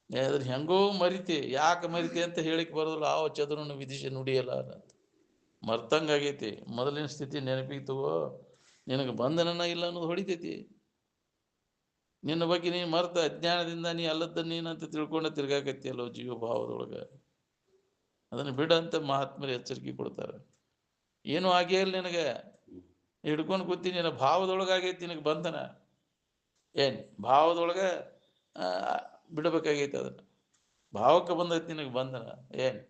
ಅದ್ರ ಹೆಂಗೋ ಮರಿತಿ. ಯಾಕೆ ಮರಿತಿ ಅಂತ ಹೇಳಿಕ್ ಬರೋದಿಲ್ಲ. ಆ ಚದುರನ್ನು ವಿಧಿಸಿ ನುಡಿಯಲ್ಲ ಅಂತ ಮರ್ತಂಗಾಗೈತಿ. ಮೊದಲಿನ ಸ್ಥಿತಿ ನೆನಪಿಗೆ ತಗೋ. ನಿನಗೆ ಬಂಧನನ ಇಲ್ಲ ಅನ್ನೋದು ಹೊಡಿತೈತಿ. ನಿನ್ನ ಬಗ್ಗೆ ನೀನು ಮರ್ತ ಅಜ್ಞಾನದಿಂದ ನೀ ಅಲ್ಲದ ನೀನಂತ ತಿಳ್ಕೊಂಡ ತಿರ್ಗಾಕತ್ತಿಯಲ್ಲೋ ಜೀವ ಭಾವದೊಳಗೆ. ಅದನ್ನು ಬಿಡಂತ ಮಹಾತ್ಮರು ಎಚ್ಚರಿಕೆ ಕೊಡ್ತಾರೆ. ಏನೂ ಆಗೇ ಇಲ್ಲ ನಿನಗೆ, ಹಿಡ್ಕೊಂಡು ಕೂತಿ ನಿನ್ನ ಭಾವದೊಳಗಾಗೈತಿ ನಿನಗೆ ಬಂಧನ. ಏನು ಭಾವದೊಳಗೆ ಬಿಡಬೇಕಾಗೈತಿ. ಅದನ್ನು ಭಾವಕ್ಕೆ ಬಂದೈತಿ ನಿನಗೆ ಬಂಧನ. ಏನು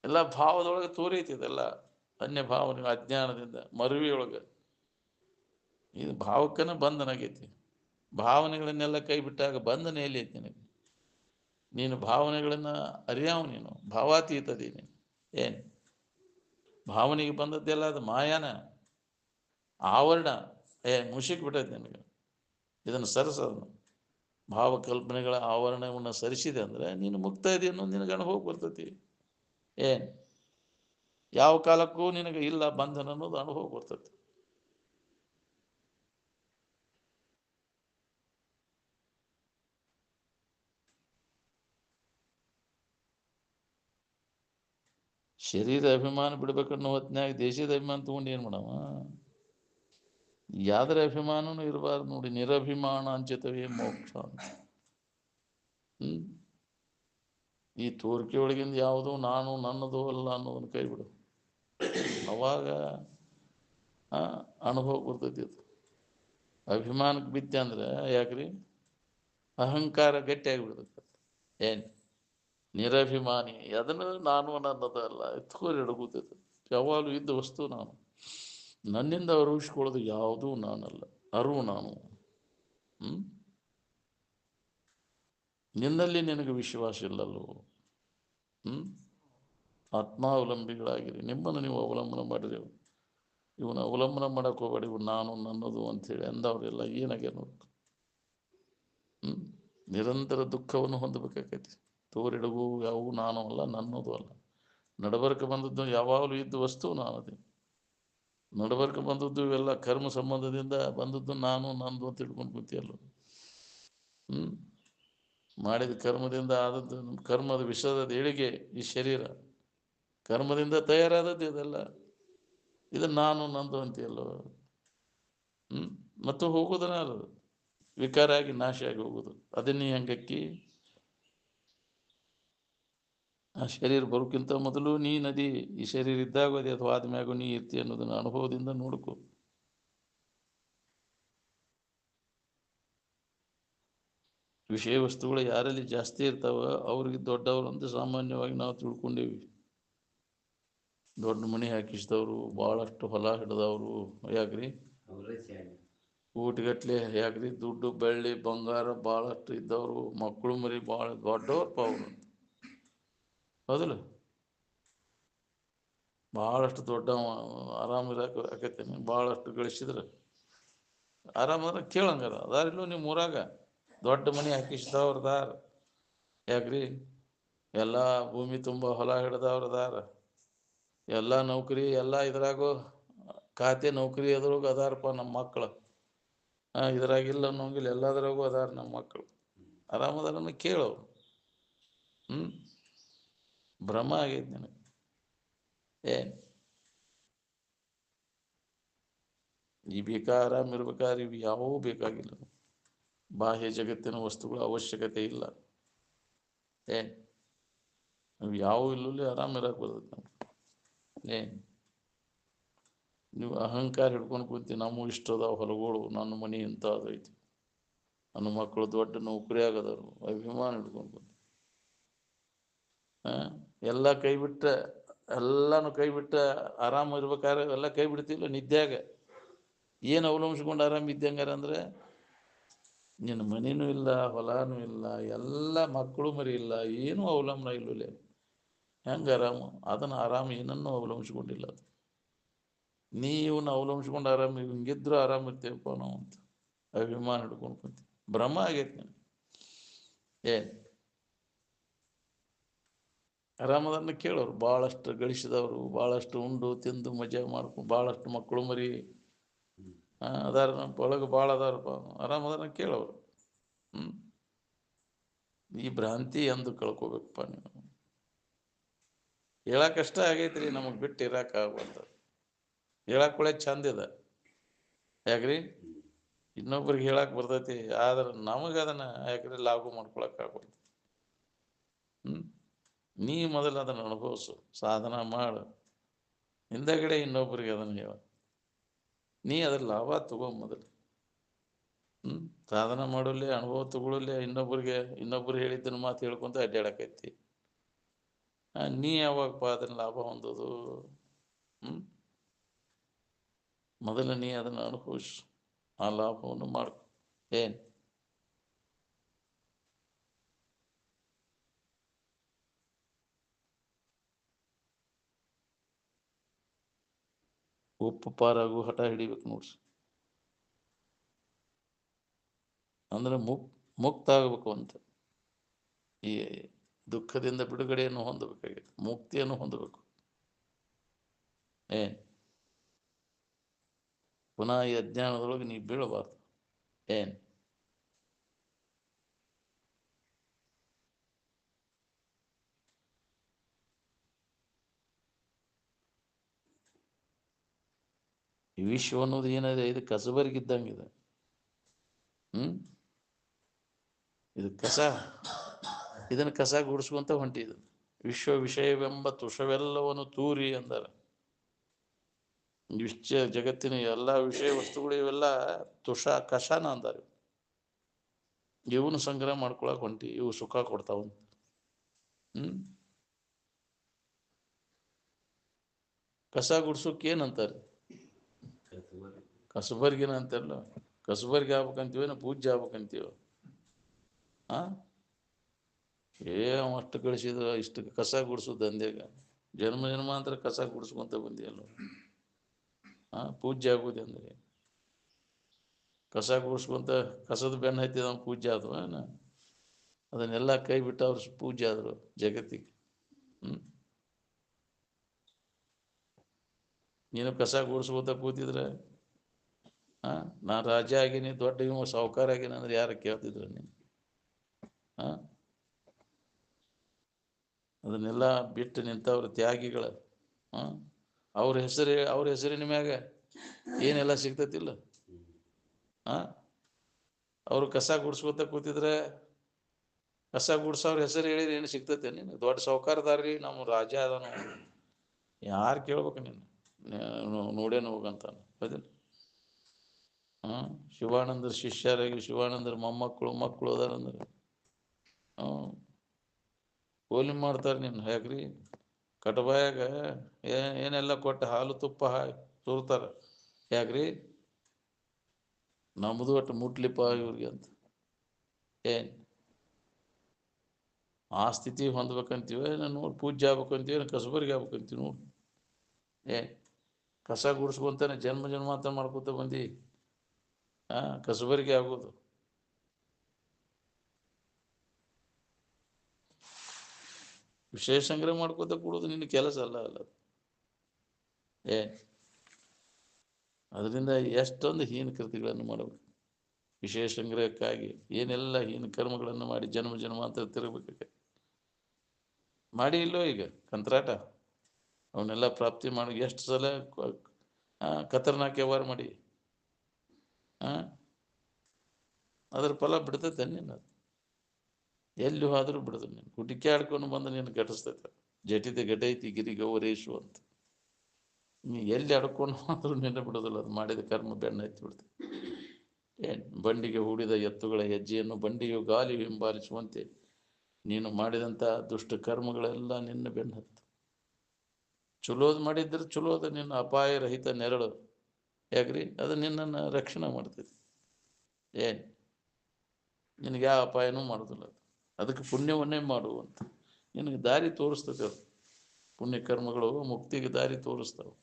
ಎಲ್ಲ ಭಾವದೊಳಗೆ ತೋರೈತಿ. ಅದೆಲ್ಲ ಅನ್ಯ ಭಾವನೆ ಅಜ್ಞಾನದಿಂದ ಮರುವಿಯೊಳಗೆ ಇದು ಭಾವಕ್ಕನ ಬಂಧನ ಆಗೈತಿ. ಭಾವನೆಗಳನ್ನೆಲ್ಲ ಕೈ ಬಿಟ್ಟಾಗ ಬಂಧನ ಎಲ್ಲಿ ಐತಿ ನಿನಗೆ? ನೀನು ಭಾವನೆಗಳನ್ನು ಅರಿಯಾವ, ನೀನು ಭಾವಾತೀತದೀನಿ. ಏನು ಭಾವನೆಗೆ ಬಂದದ್ದೆಲ್ಲ ಅದು ಮಾಯಾನ ಆವರಣ. ಮುಷಿಕ್ ಬಿಟ್ಟೈತಿ ನಿನಗೆ. ಇದನ್ನು ಸರಿಸೋದು ಭಾವಕಲ್ಪನೆಗಳ ಆವರಣವನ್ನು ಸರಿಸಿದೆ ಅಂದರೆ ನೀನು ಮುಕ್ತ ಇದೆ ಅನ್ನೋದು ನಿನಗೆ ಅನುಭವ ಬರ್ತೈತಿ. ಏನು ಯಾವ ಕಾಲಕ್ಕೂ ನಿನಗೆ ಇಲ್ಲ ಬಂಧನ ಅನ್ನೋದು ಅನುಭವ ಬರ್ತೈತಿ. ಶರೀರ ಅಭಿಮಾನ ಬಿಡ್ಬೇಕನ್ನೋ ಹೊತ್ನ್ಯಾಗ ದೇಶದ ಅಭಿಮಾನ ತಗೊಂಡು ಏನು ಮಾಡವ? ಯಾವ್ದ್ರ ಅಭಿಮಾನನೂ ಇರಬಾರ್ದು ನೋಡಿ. ನಿರಭಿಮಾನ ಅಂಚಿತವೇ ಮೋಕ್ಷ ಅಂತ. ಈ ತೋರಿಕೆ ಒಳಗಿಂದ ಯಾವುದು ನಾನು ನನ್ನದು ಅಲ್ಲ ಅನ್ನೋದನ್ನು ಕೈ ಬಿಡು. ಅವಾಗ ಅನುಭವ ಬರ್ತೈತಿ. ಅದು ಅಭಿಮಾನಕ್ಕೆ ಬಿದ್ದೆ ಅಂದ್ರೆ ಯಾಕ್ರಿ? ಅಹಂಕಾರ ಗಟ್ಟಿಯಾಗಿಬಿಡ್ತೈತೆ. ಏನು ನಿರಭಿಮಾನಿ ಅದನ್ನು ನಾನು ನನ್ನದಲ್ಲ ಎತ್ಕೋರಿ ಎಡಗುತ್ತೈತೆ. ಯಾವಾಗಲೂ ಇದ್ದ ವಸ್ತು ನಾನು. ನನ್ನಿಂದ ಅರಿವಿಸ್ಕೊಳ್ಳೋದು ಯಾವುದೂ ನಾನಲ್ಲ, ಅರಿವು ನಾನು. ನಿನ್ನಲ್ಲಿ ನಿನಗೆ ವಿಶ್ವಾಸ ಇಲ್ಲಲ್ಲೋ. ಆತ್ಮಾವಲಂಬಿಗಳಾಗಿರಿ. ನಿಮ್ಮನ್ನು ನೀವು ಅವಲಂಬನೆ ಮಾಡಿರಿ. ಇವನು ಅವಲಂಬನೆ ಮಾಡಕ್ಕೆ ಹೋಗಬೇಡಿ. ಇವು ನಾನು ನನ್ನದು ಅಂಥೇಳಿ ಅಂದವರೆಲ್ಲ ಏನಾಗ್ಯ ನೋಡಿ. ನಿರಂತರ ದುಃಖವನ್ನು ಹೊಂದಬೇಕಾಗೈತಿ. ತೋರಿಡಗು ಯಾವೂ ನಾನು ಅಲ್ಲ, ನನ್ನದು ಅಲ್ಲ. ನಡಬರ್ಕ ಬಂದದ್ದು ಯಾವಾಗಲೂ ಇದ್ದ ವಸ್ತು ನಾನದೇ. ನಡಬರ್ಕ ಬಂದದ್ದು ಇವೆಲ್ಲ ಕರ್ಮ ಸಂಬಂಧದಿಂದ ಬಂದದ್ದು ನಾನು ನಂದು ಅಂತ ತಿಳ್ಕೊಂಡು ಕೂತಿಯಲ್ಲ. ಮಾಡಿದ ಕರ್ಮದಿಂದ ಆದದ್ದು ಕರ್ಮದ ವಿಷದ ಏಳಿಗೆ ಈ ಶರೀರ. ಕರ್ಮದಿಂದ ತಯಾರಾದದ್ದು ಇದೆಲ್ಲ. ಇದು ನಾನು ನಂದು ಅಂತೀಯಲ್ಲೋ. ಮತ್ತು ಹೋಗೋದನ್ನ ಅದು ವಿಕಾರ ಆಗಿ ನಾಶ ಆಗಿ ಹೋಗೋದು. ಅದನ್ನೇ ಹಂಗಕ್ಕಿ ಆ ಶರೀರ ಬರೋಕ್ಕಿಂತ ಮೊದಲು ನೀ ನದಿ. ಈ ಶರೀರ ಇದ್ದಾಗ ಅದೇ ಅಥವಾ ಆದ್ಮ್ಯಾಗೂ ನೀ ಇರ್ತಿ ಅನ್ನೋದನ್ನ ಅನುಭವದಿಂದ ನೋಡ್ಕೊ. ವಿಷಯ ವಸ್ತುಗಳು ಯಾರಲ್ಲಿ ಜಾಸ್ತಿ ಇರ್ತಾವ ಅವ್ರಿಗೆ ದೊಡ್ಡವರು ಅಂತ ಸಾಮಾನ್ಯವಾಗಿ ನಾವು ತಿಳ್ಕೊಂಡೇವಿ. ದೊಡ್ಡ ಮನೆ ಹಾಕಿಸಿದವರು, ಭಾಳಷ್ಟು ಹೊಲ ಹಿಡಿದವರು, ಯಾಕ್ರಿ ಊಟಗಟ್ಲೆ ಯಾಕ್ರಿ ದುಡ್ಡು ಬೆಳ್ಳಿ ಬಂಗಾರ ಭಾಳಷ್ಟು ಇದ್ದವರು, ಮಕ್ಕಳು ಮರಿ ಭಾಳ ದೊಡ್ಡವ್ರಪ್ಪ ಅವರು. ಹೌದಲ್ಲ? ಭಾಳಷ್ಟು ದೊಡ್ಡ ಆರಾಮಿರಕ್ಕೆ ಆಕೈತೇನೆ. ಭಾಳಷ್ಟು ಗಳಿಸಿದ್ರೆ ಆರಾಮದ ಕೇಳಂಗಾರ ಅದಾರಿಲ್ಲೋ ನಿಮ್ಮ ಊರಾಗ ದೊಡ್ಡ ಮನೆ ಹಾಕಿಸಿದವ್ರದಾರ. ಯಾಕ್ರಿ ಎಲ್ಲ ಭೂಮಿ ತುಂಬ ಹೊಲ ಹಿಡ್ದವ್ರದಾರ. ಎಲ್ಲ ನೌಕರಿ ಎಲ್ಲ ಇದ್ರಾಗು ಖಾತೆ ನೌಕರಿ ಅದ್ರಾಗ ಅದಾರಪ್ಪ ನಮ್ಮ ಮಕ್ಕಳು. ಇದ್ರಾಗಿಲ್ಲ ಅನ್ನೋಂಗಿಲ್ಲ, ಎಲ್ಲದ್ರಾಗೂ ಅದಾರ ನಮ್ಮ ಮಕ್ಕಳು. ಆರಾಮದಾರನ್ನ ಕೇಳೋರು. ಭ್ರಮ ಆಗೈತಿ ನನಗೆ. ಈ ಆರಾಮ ಇರ್ಬೇಕಾದ್ರೆ ಇವು ಯಾವೂ ಬೇಕಾಗಿಲ್ಲ. ಬಾಹ್ಯ ಜಗತ್ತಿನ ವಸ್ತುಗಳ ಅವಶ್ಯಕತೆ ಇಲ್ಲ. ನೀವು ಯಾವ ಇಲ್ಲಲ್ಲಿ ಆರಾಮಿರಕ್ಕೆ ಬರ್ತೈತೆ ನಮ್ಗೆ. ನೀವು ಅಹಂಕಾರ ಹಿಡ್ಕೊಂಡು ಕೂತಿ ನಮ್ಮ ಇಷ್ಟದ ಹೊಲಗಳು, ನನ್ನ ಮನೆ ಇಂಥ ಅದೈತಿ, ನನ್ನ ಮಕ್ಕಳು ದೊಡ್ಡ ನೌಕರಿ ಆಗದವರು, ಅಭಿಮಾನ ಹಿಡ್ಕೊಂಡು ಕೂತಿ ಎಲ್ಲ ಕೈ ಬಿಟ್ಟ, ಎಲ್ಲಾನು ಕೈ ಬಿಟ್ಟ ಆರಾಮ ಇರ್ಬೇಕಾದ್ರೆ ಎಲ್ಲ ಕೈ ಬಿಡ್ತಿಲ್ಲ. ನಿದ್ಯಾಗ ಏನು ಅವಲಂಬಿಸ್ಕೊಂಡು ಆರಾಮ ಇದ್ದಂಗಾರ ಅಂದ್ರೆ ನಿನ್ನ ಮನೇನೂ ಇಲ್ಲ, ಹೊಲಾನೂ ಇಲ್ಲ, ಎಲ್ಲ ಮಕ್ಕಳು ಮರಿ ಇಲ್ಲ, ಏನೂ ಅವಲಂಬನ ಇಲ್ಲಲೇ. ಹೆಂಗೆ ಆರಾಮ? ಅದನ್ನು ಆರಾಮ ಏನನ್ನೂ ಅವಲಂಬಿಸ್ಕೊಂಡಿಲ್ಲ. ಅದು ನೀವನ್ನ ಅವಲಂಬಿಸ್ಕೊಂಡು ಆರಾಮ ಹಿಂಗಿದ್ರು ಆರಾಮ ಇರ್ತೇವಪ್ಪ ನಾವು ಅಂತ ಅಭಿಮಾನ ಹಿಡ್ಕೊಂಡು ಕುಂತೀವಿ. ಭ್ರಮ ಆಗೈತೆ ನನಗೆ. ಆರಾಮದನ್ನ ಕೇಳೋರು, ಭಾಳಷ್ಟು ಗಳಿಸಿದವರು, ಭಾಳಷ್ಟು ಉಂಡು ತಿಂದು ಮಜಾ ಮಾಡ್ಕೊಂಡು, ಭಾಳಷ್ಟು ಮಕ್ಕಳು ಮರಿ ಅದಾರ ನಮ್ಮ ಒಳಗೆ ಭಾಳ ಅದಾರಪ್ಪ, ಆರಾಮದನ್ನ ಕೇಳೋರು. ಈ ಭ್ರಾಂತಿ ಎಂದು ಕಳ್ಕೊಬೇಕಪ್ಪ ನೀವು. ಹೇಳಕ್ಕಷ್ಟ ಆಗೈತ್ರಿ, ನಮಗೆ ಬಿಟ್ಟು ಇರಕ್ಕೆ ಆಗ್ಬಾರ್ದು. ಹೇಳಕ್ಕೊಳೆ ಚಂದ ಇದೆ. ಯಾಕ್ರಿ ಇನ್ನೊಬ್ರಿಗೆ ಹೇಳಕ್ ಬರ್ತೈತಿ, ಆದ್ರೆ ನಮಗೆ ಅದನ್ನ ಯಾಕ್ರಿ ಲಾಭ ಮಾಡ್ಕೊಳಕ್ ಆಗ್ಬಾರ್ದು. ನೀ ಮೊದಲು ಅದನ್ನು ಅನುಭವಿಸು, ಸಾಧನ ಮಾಡು, ಹಿಂದಗಡೆ ಇನ್ನೊಬ್ರಿಗೆ ಅದನ್ನು ಹೇಳ. ನೀ ಅದ್ರ ಲಾಭ ತಗೋ ಮೊದಲು. ಸಾಧನ ಮಾಡಲಿ, ಅನುಭವ ತಗೊಳ್ಳಲಿ, ಇನ್ನೊಬ್ರು ಹೇಳಿದ್ದನ್ನು ಮಾತು ಹೇಳ್ಕೊಂತ ಅಡ್ಡಾಡಕೈತಿ. ನೀ ಯಾವಾಗಪ್ಪ ಅದನ್ನ ಲಾಭ ಹೊಂದೋದು? ಮೊದಲು ನೀ ಅದನ್ನು ಅನುಭವಿಸು, ಆ ಲಾಭವನ್ನು ಮಾಡ್ಕೊ. ಏನ್ ಉಪ್ಪು ಪಾರಾಗು ಹಠ ಹಿಡಿಬೇಕು ನೋಡ್ರಿ. ಅಂದ್ರೆ ಮುಕ್ತ ಆಗಬೇಕು ಅಂತ. ಈ ದುಃಖದಿಂದ ಬಿಡುಗಡೆಯನ್ನು ಹೊಂದಬೇಕಾಗಿದೆ, ಮುಕ್ತಿಯನ್ನು ಹೊಂದಬೇಕು. ಏನ್ ಪುನಃ ಈ ಅಜ್ಞಾನದೊಳಗೆ ನೀವು ಬೀಳಬಾರ್ದು. ಏನ್ ಈ ವಿಶ್ವ ಅನ್ನೋದು ಏನಿದೆ, ಇದು ಕಸಬರಿಗಿದ್ದಂಗಿದೆ. ಇದು ಇದನ್ನು ಕಸ ಗುಡಿಸ್ಕೊಂತ ಹೊಂಟಿದ. ವಿಶ್ವ ವಿಷಯವೆಂಬ ತುಷವೆಲ್ಲವನ್ನು ತೂರಿ ಅಂದಾರ. ಜಗತ್ತಿನ ಎಲ್ಲ ವಿಷಯ ವಸ್ತುಗಳು ಇವೆಲ್ಲ ಕಷಾನ ಅಂತಾರೆ. ಇವನು ಸಂಗ್ರಹ ಮಾಡ್ಕೊಳಕ್ ಹೊಂಟಿ, ಇವು ಸುಖ ಕೊಡ್ತಾವ. ಕಸ ಗುಡ್ಸೋಕ್ ಏನಂತಾರೆ? ಕಸಬರ್ಗಿನ ಅಂತಾರಲ್ಲ. ಕಸಬರ್ಗಿ ಆಗ್ಬೇಕಂತೀವ, ಪೂಜ್ಯ ಆಗ್ಬೇಕಂತೀವ. ಅಷ್ಟು ಗಳಿಸಿದ ಇಷ್ಟು ಕಸ ಗುಡಿಸೋದು ದಂಧೆಗ ಜನ್ಮಾಂತರ ಕಸ ಗುಡಿಸ್ಕೊಂತ ಬಂದಿಯಲ್ಲ. ಪೂಜ್ಯ ಆಗುದು ಅಂದ್ರೆ ಕಸ ಗುಡಿಸ್ಕೊಂತ ಕಸದ ಬೆನ್ನ ಹತ್ತಿದ ಪೂಜ್ಯ ಆದವ. ಅದನ್ನೆಲ್ಲ ಕೈ ಬಿಟ್ಟು ಅವ್ರು ಪೂಜ್ಯ ಆದ್ರು ಜಗತ್ತಿಗೆ. ನೀನು ಕಸ ಗುಡಿಸ್ಕೊಂತ ಕೂತಿದ್ರೆ, ನಾನು ರಾಜ ಆಗೀನಿ, ದೊಡ್ಡ ಸಾಹುಕಾರ ಆಗೀನಿ ಅಂದ್ರೆ ಯಾರು ಕೇಳ್ತಿದ್ರು ನೀನು? ಅದನ್ನೆಲ್ಲ ಬಿಟ್ಟು ನಿಂತವ್ರ ತ್ಯಾಗಿಗಳ. ಅವ್ರ ಹೆಸರಿನ ಮ್ಯಾಗ ಏನೆಲ್ಲ ಸಿಗ್ತತಿಲ್ಲ. ಅವ್ರು ಕಸ ಗುಡಿಸ್ಕೊತ ಕೂತಿದ್ರೆ, ಕಸ ಗುಡ್ಸವ್ರ ಹೆಸರು ಹೇಳಿದ್ರೆ ಏನು ಸಿಗ್ತತೆ? ನೀನು ದೊಡ್ಡ ಸಾಹುಕಾರದಾರ್ರಿ, ನಮ್ಮ ರಾಜ ಅದನು, ಯಾರು ಕೇಳ್ಬೇಕು ನೀನು? ನೋಡೇನು ಹೋಗಂತ. ಶಿವಾನಂದರ ಶಿಷ್ಯರಾಗಿ ಶಿವಾನಂದರ ಮಕ್ಕಳು ಅದಾರಂದ್ರೆ ಹೋಲಿ ಮಾಡ್ತಾರೆ ನೀನು. ಯಾಕ್ರಿ ಕಟಬಾಯಾಗ ಏನೆಲ್ಲ ಕೊಟ್ಟು ಹಾಲು ತುಪ್ಪ ಸುರ್ತಾರ. ಯಾಕ್ರಿ ನಮ್ದು ಒಟ್ಟು ಮುಟ್ಲಿಪ್ಪ ಇವ್ರಿಗೆ ಅಂತ. ಏನ್ ಆ ಸ್ಥಿತಿ ಹೊಂದ್ಬೇಕಂತೀವ? ನೋಡಿ ಪೂಜ್ಯ ಆಗ್ಬೇಕಂತೀವ, ಕಸಬರ್ಗಿ ಆಗ್ಬೇಕಂತೀವಿ ನೋಡಿ. ಕಸ ಗುಡಿಸ್ಕೊಂತಾನೆ ಜನ್ಮಾಂತರ ಮಾಡ್ಕೊತ ಬಂದು ಕಸಬರ್ಗಿ ಆಗೋದು. ವಿಷಯ ಸಂಗ್ರಹ ಮಾಡ್ಕೋತ ಕೊಡೋದು ನಿನ್ನ ಕೆಲಸ ಅಲ್ಲ. ಅದರಿಂದ ಎಷ್ಟೊಂದು ಹೀನ ಕೃತಿಗಳನ್ನು ಮಾಡಬೇಕು. ವಿಷಯ ಸಂಗ್ರಹಕ್ಕಾಗಿ ಏನೆಲ್ಲ ಹೀನ ಕರ್ಮಗಳನ್ನು ಮಾಡಿ ಜನ್ಮಾಂತರ ತಿರುಗಬೇಕು. ಮಾಡಿ ಇಲ್ಲೋ ಈಗ ಕಂತ್ರಾಟ ಅವನ್ನೆಲ್ಲ ಪ್ರಾಪ್ತಿ ಮಾಡಿ ಎಷ್ಟು ಸಲ ಖತರ್ನಾಕ್ ವ್ಯವಹಾರ ಮಾಡಿ ಅದ್ರ ಫಲ ಬಿಡ್ತೈತೆ. ನೀನು ಎಲ್ಲಿ ಹೋದ್ರೂ ಬಿಡದು. ನೀನು ಹುಡುಕಿ ಆಡ್ಕೊಂಡು ಬಂದು ನೀನು ಘಟಿಸ್ತೈತೆ. ಜಟಿತ ಘಟೈತಿ ಗಿರಿ ಗೌರೇಶು ಅಂತ. ನೀ ಎಲ್ಲಿ ಆಡ್ಕೊಂಡು ಹೋದ್ರೂ ನಿನ್ನ ಬಿಡೋದಿಲ್ಲ. ಅದು ಮಾಡಿದ ಕರ್ಮ ಬೆನ್ನ ಎತ್ತಿ ಬಿಡ್ತೈತೆ. ಬಂಡಿಗೆ ಹೂಡಿದ ಎತ್ತುಗಳ ಹೆಜ್ಜೆಯನ್ನು ಬಂಡಿಯು ಗಾಲಿ ಹಿಂಬಾಲಿಸುವಂತೆ ನೀನು ಮಾಡಿದಂಥ ದುಷ್ಟ ಕರ್ಮಗಳೆಲ್ಲ ನಿನ್ನ ಬೆನ್ನ ಹತ್ತು. ಚಲೋದು ಮಾಡಿದ್ರೆ ಚಲೋದು, ನಿನ್ನ ಅಪಾಯ ರಹಿತ ನೆರಳು. ಯಾಕ್ರಿ ಅದು ನಿನ್ನನ್ನು ರಕ್ಷಣೆ ಮಾಡ್ತೈತಿ. ನಿನಗೆ ಯಾವ ಅಪಾಯನೂ ಮಾಡೋದಿಲ್ಲ. ಅದಕ್ಕೆ ಪುಣ್ಯವನ್ನೇ ಮಾಡುವಂತ ನಿನಗೆ ದಾರಿ ತೋರಿಸ್ತದೆ. ಅದು ಪುಣ್ಯ ಕರ್ಮಗಳು ಮುಕ್ತಿಗೆ ದಾರಿ ತೋರಿಸ್ತಾವೆ.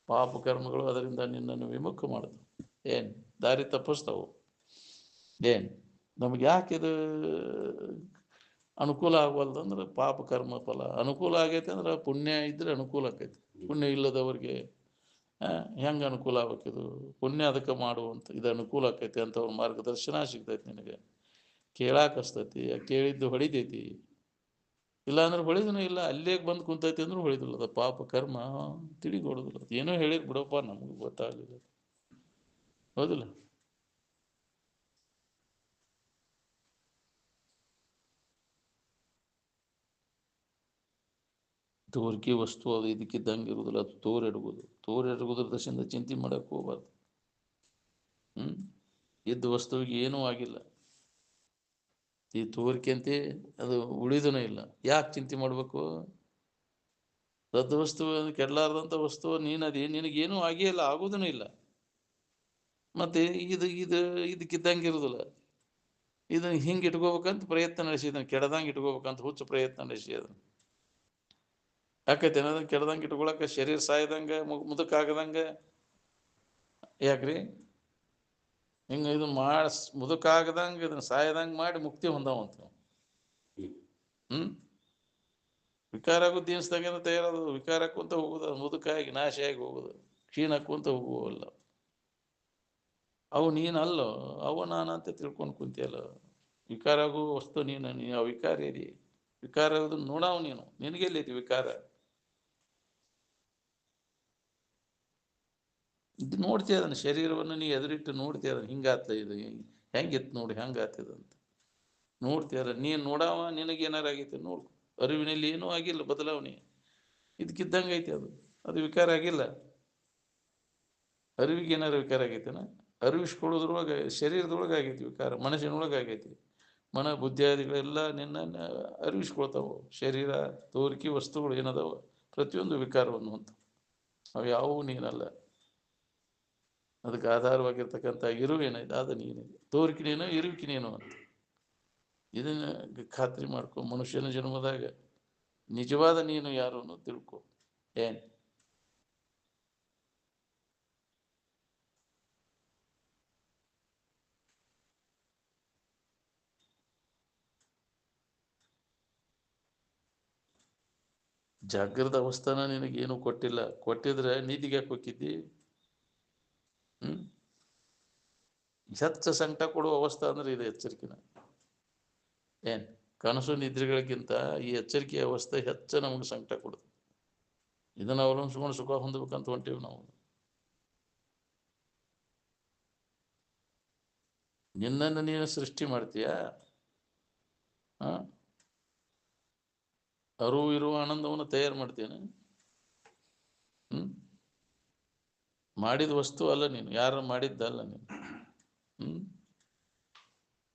ಪಾಪ ಕರ್ಮಗಳು ಅದರಿಂದ ನಿನ್ನನ್ನು ವಿಮುಖ ಮಾಡ್ತಾವೆ. ದಾರಿ ತಪ್ಪಿಸ್ತಾವು. ನಮ್ಗೆ ಯಾಕಿದು ಅನುಕೂಲ ಆಗವಲ್ದಂದ್ರೆ ಪಾಪ ಕರ್ಮ ಫಲ. ಅನುಕೂಲ ಆಗೈತೆ ಅಂದ್ರೆ ಪುಣ್ಯ ಇದ್ರೆ ಅನುಕೂಲ ಆಕೈತಿ. ಪುಣ್ಯ ಇಲ್ಲದವ್ರಿಗೆ ಹೆಂಗೆ ಅನುಕೂಲ ಆಗ್ಬೇಕಿದು? ಪುಣ್ಯ ಅದಕ್ಕೆ ಮಾಡುವಂತ ಇದು ಅನುಕೂಲ ಆಕೈತಿ ಅಂತ ಅವ್ರ ಮಾರ್ಗದರ್ಶನ ಸಿಗ್ತೈತಿ. ನಿನಗೆ ಕೇಳಾಕಸ್ತೈತಿ, ಕೇಳಿದ್ದು ಹೊಡಿತೈತಿ. ಇಲ್ಲಾಂದ್ರೆ ಹೊಳಿದನು ಇಲ್ಲ, ಅಲ್ಲೇ ಬಂದು ಕುಂತೈತಿ ಅಂದ್ರೆ ಹೊಳಿದಿಲ್ಲ. ಅದು ಪಾಪ ಕರ್ಮ ತಿಳಿಗೊಡುದಿಲ್ಲ. ಏನೋ ಹೇಳಿದ್ ಬಿಡಪ್ಪ, ನಮ್ಗೆ ಗೊತ್ತಾಗಲಿಲ್ಲ. ಹೌದಿಲ್ಲ? ತೋರಿಕೆ ವಸ್ತು ಅದು ಇದಕ್ಕಿದ್ದಂಗೆ ಇರುವುದಿಲ್ಲ, ಅದು ತೋರೆಡುವುದ್ರ ದಶಿಂದ ಚಿಂತೆ ಮಾಡಕ್ಕೆ ಹೋಗ್ಬಾರ್ದು. ಇದ್ದ ವಸ್ತುವಿಗೆ ಏನೂ ಆಗಿಲ್ಲ, ಈ ತೋರಿಕೆ ಅಂತೆ ಅದು ಉಳಿದೂ ಇಲ್ಲ. ಯಾಕೆ ಚಿಂತೆ ಮಾಡಬೇಕು? ದೊಡ್ಡ ವಸ್ತು ಕೆಡಲಾರ್ದಂಥ ವಸ್ತು ನೀನದೇ, ನಿನಗೇನೂ ಆಗೇ ಇಲ್ಲ, ಆಗೋದೂ ಇಲ್ಲ. ಮತ್ತೆ ಇದಕ್ಕಿದ್ದಂಗೆ ಇರುವುದಿಲ್ಲ. ಇದನ್ನು ಹಿಂಗೆ ಇಟ್ಕೋಬೇಕಂತ ಪ್ರಯತ್ನ ನಡೆಸಿದ, ಕೆಡದಂಗೆ ಇಟ್ಕೋಬೇಕಂತ ಹುಚ್ಚು ಪ್ರಯತ್ನ ನಡೆಸಿ ಅದನ್ನು ಯಾಕೈತೆ ಅದನ್ನು ಕೆಡದಂಗೆ ಇಟ್ಕೊಳಕ್ಕೆ ಶರೀರ ಸಾಯ್ದಂಗೆ ಮುದುಕಾಗದಂಗೆ. ಯಾಕ್ರಿ ಹಿಂಗೆ ಇದು ಮುದುಕಾಗದಂಗೆ ಇದನ್ನು ಸಾಯದಂಗೆ ಮಾಡಿ ಮುಕ್ತಿ ಹೊಂದವಂತ. ವಿಕಾರ ಆಗೋದು ದಿನಸ್ದಾಗಿಂದ ತಯಾರಾದ ವಿಕಾರ ಹಾಕೊಂತ ಹೋಗುದು, ಮುದುಕಾಗಿ ನಾಶಿಯಾಗಿ ಹೋಗುದು, ಕ್ಷೀಣ ಹಾಕೊಂತ ಹೋಗುವಲ್ಲ. ಅವು ನೀನಲ್ಲೋ, ಅವು ನಾನಂತ ತಿಳ್ಕೊಂಡು ಕುಂತಿಯಲ್ಲ. ವಿಕಾರ ಆಗೋ ವಸ್ತು ನೀನು ಅವಿಕಾರಿ ಇರಿ. ವಿಕಾರ ಆಗೋದನ್ನ ನೋಡಾವ ನೀನು, ನಿನಗೆಲ್ಲೈತಿ ವಿಕಾರ? ಇದು ನೋಡ್ತೀಯ ಅದನ್ನು, ಶರೀರವನ್ನು ನೀ ಎದುರಿಟ್ಟು ನೋಡ್ತೀಯ ಅದನ್ನು, ಹಿಂಗಾತ ಇದು ಹೆಂಗಿತ್ತು ನೋಡಿ ಹೆಂಗಾಗ್ತದಂತ ನೋಡ್ತೀಯಲ್ಲ. ನೀನು ನೋಡಾವ, ನಿನಗೇನಾರು ಆಗೈತೆ ನೋಡು. ಅರಿವಿನಲ್ಲಿ ಏನೂ ಆಗಿಲ್ಲ ಬದಲಾವಣೆ, ಇದಕ್ಕಿದ್ದಂಗೆ ಐತೆ ಅದು. ಅದು ವಿಕಾರ ಆಗಿಲ್ಲ. ಅರಿವಿಗೆ ಏನಾರು ವಿಕಾರ ಆಗೈತೆನ? ಅರಿವಿಸ್ಕೊಳ್ಳೋದ್ರೊಳಗೆ ಶರೀರದೊಳಗೆ ಆಗೈತಿ ವಿಕಾರ, ಮನಸ್ಸಿನೊಳಗೆ ಆಗೈತಿ. ಮನ ಬುದ್ಧಿಯಾದಿಗಳೆಲ್ಲ ನಿನ್ನ ಅರಿವಿಸ್ಕೊಳ್ತಾವೆ. ಶರೀರ ತೋರಿಕೆ ವಸ್ತುಗಳು ಏನದಾವ ಪ್ರತಿಯೊಂದು ವಿಕಾರವನ್ನು ಅಂತ, ಅವು ಯಾವುವು ನೀನಲ್ಲ. ಅದಕ್ಕೆ ಆಧಾರವಾಗಿರ್ತಕ್ಕಂಥ ಇರುವೇನೈತೆ ಅದು ನೀನಿದೆ. ತೋರಿಕಿನೇನೋ ಇರುವಿಕಿನೇನೋ ಅಂತ ಇದನ್ನ ಖಾತ್ರಿ ಮಾಡ್ಕೊ. ಮನುಷ್ಯನ ಜನ್ಮದಾಗ ನಿಜವಾದ ನೀನು ಯಾರು ಅನ್ನೋ ತಿಳ್ಕೊ. ಏನ್ ಜಾಗೃತ ಅವಸ್ಥಾನ ನಿನಗೇನು ಕೊಟ್ಟಿಲ್ಲ. ಕೊಟ್ಟಿದ್ರೆ ನೀತಿಗೆ ಯಾಕೆ ಹೋಗಿದ್ದಿ? ಹೆಚ್ಚ ಸಂಕಟ ಕೊಡುವ ಅವಸ್ಥೆ ಅಂದ್ರೆ ಇದು ಎಚ್ಚರಿಕೆನ. ಏನ್ ಕನಸು ನಿದ್ರೆಗಳಿಗಿಂತ ಈ ಎಚ್ಚರಿಕೆಯ ಅವಸ್ಥೆ ಹೆಚ್ಚು ನಮಗೆ ಸಂಕಟ ಕೊಡುತ್ತೆ. ಇದನ್ನು ಅವಲಂಬಿಸ್ಕೊಂಡು ಸುಖ ಹೊಂದಬೇಕಂತ ಹೊಂಟೀವಿ ನಾವು. ನಿನ್ನನ್ನು ನೀನು ಸೃಷ್ಟಿ ಮಾಡ್ತೀಯ. ಅರಿವು ಇರುವ ಆನಂದವನ್ನು ತಯಾರು ಮಾಡ್ತೇನೆ. ಮಾಡಿದ ವಸ್ತು ಅಲ್ಲ ನೀನು, ಯಾರು ಮಾಡಿದ್ದಲ್ಲ ನೀನು.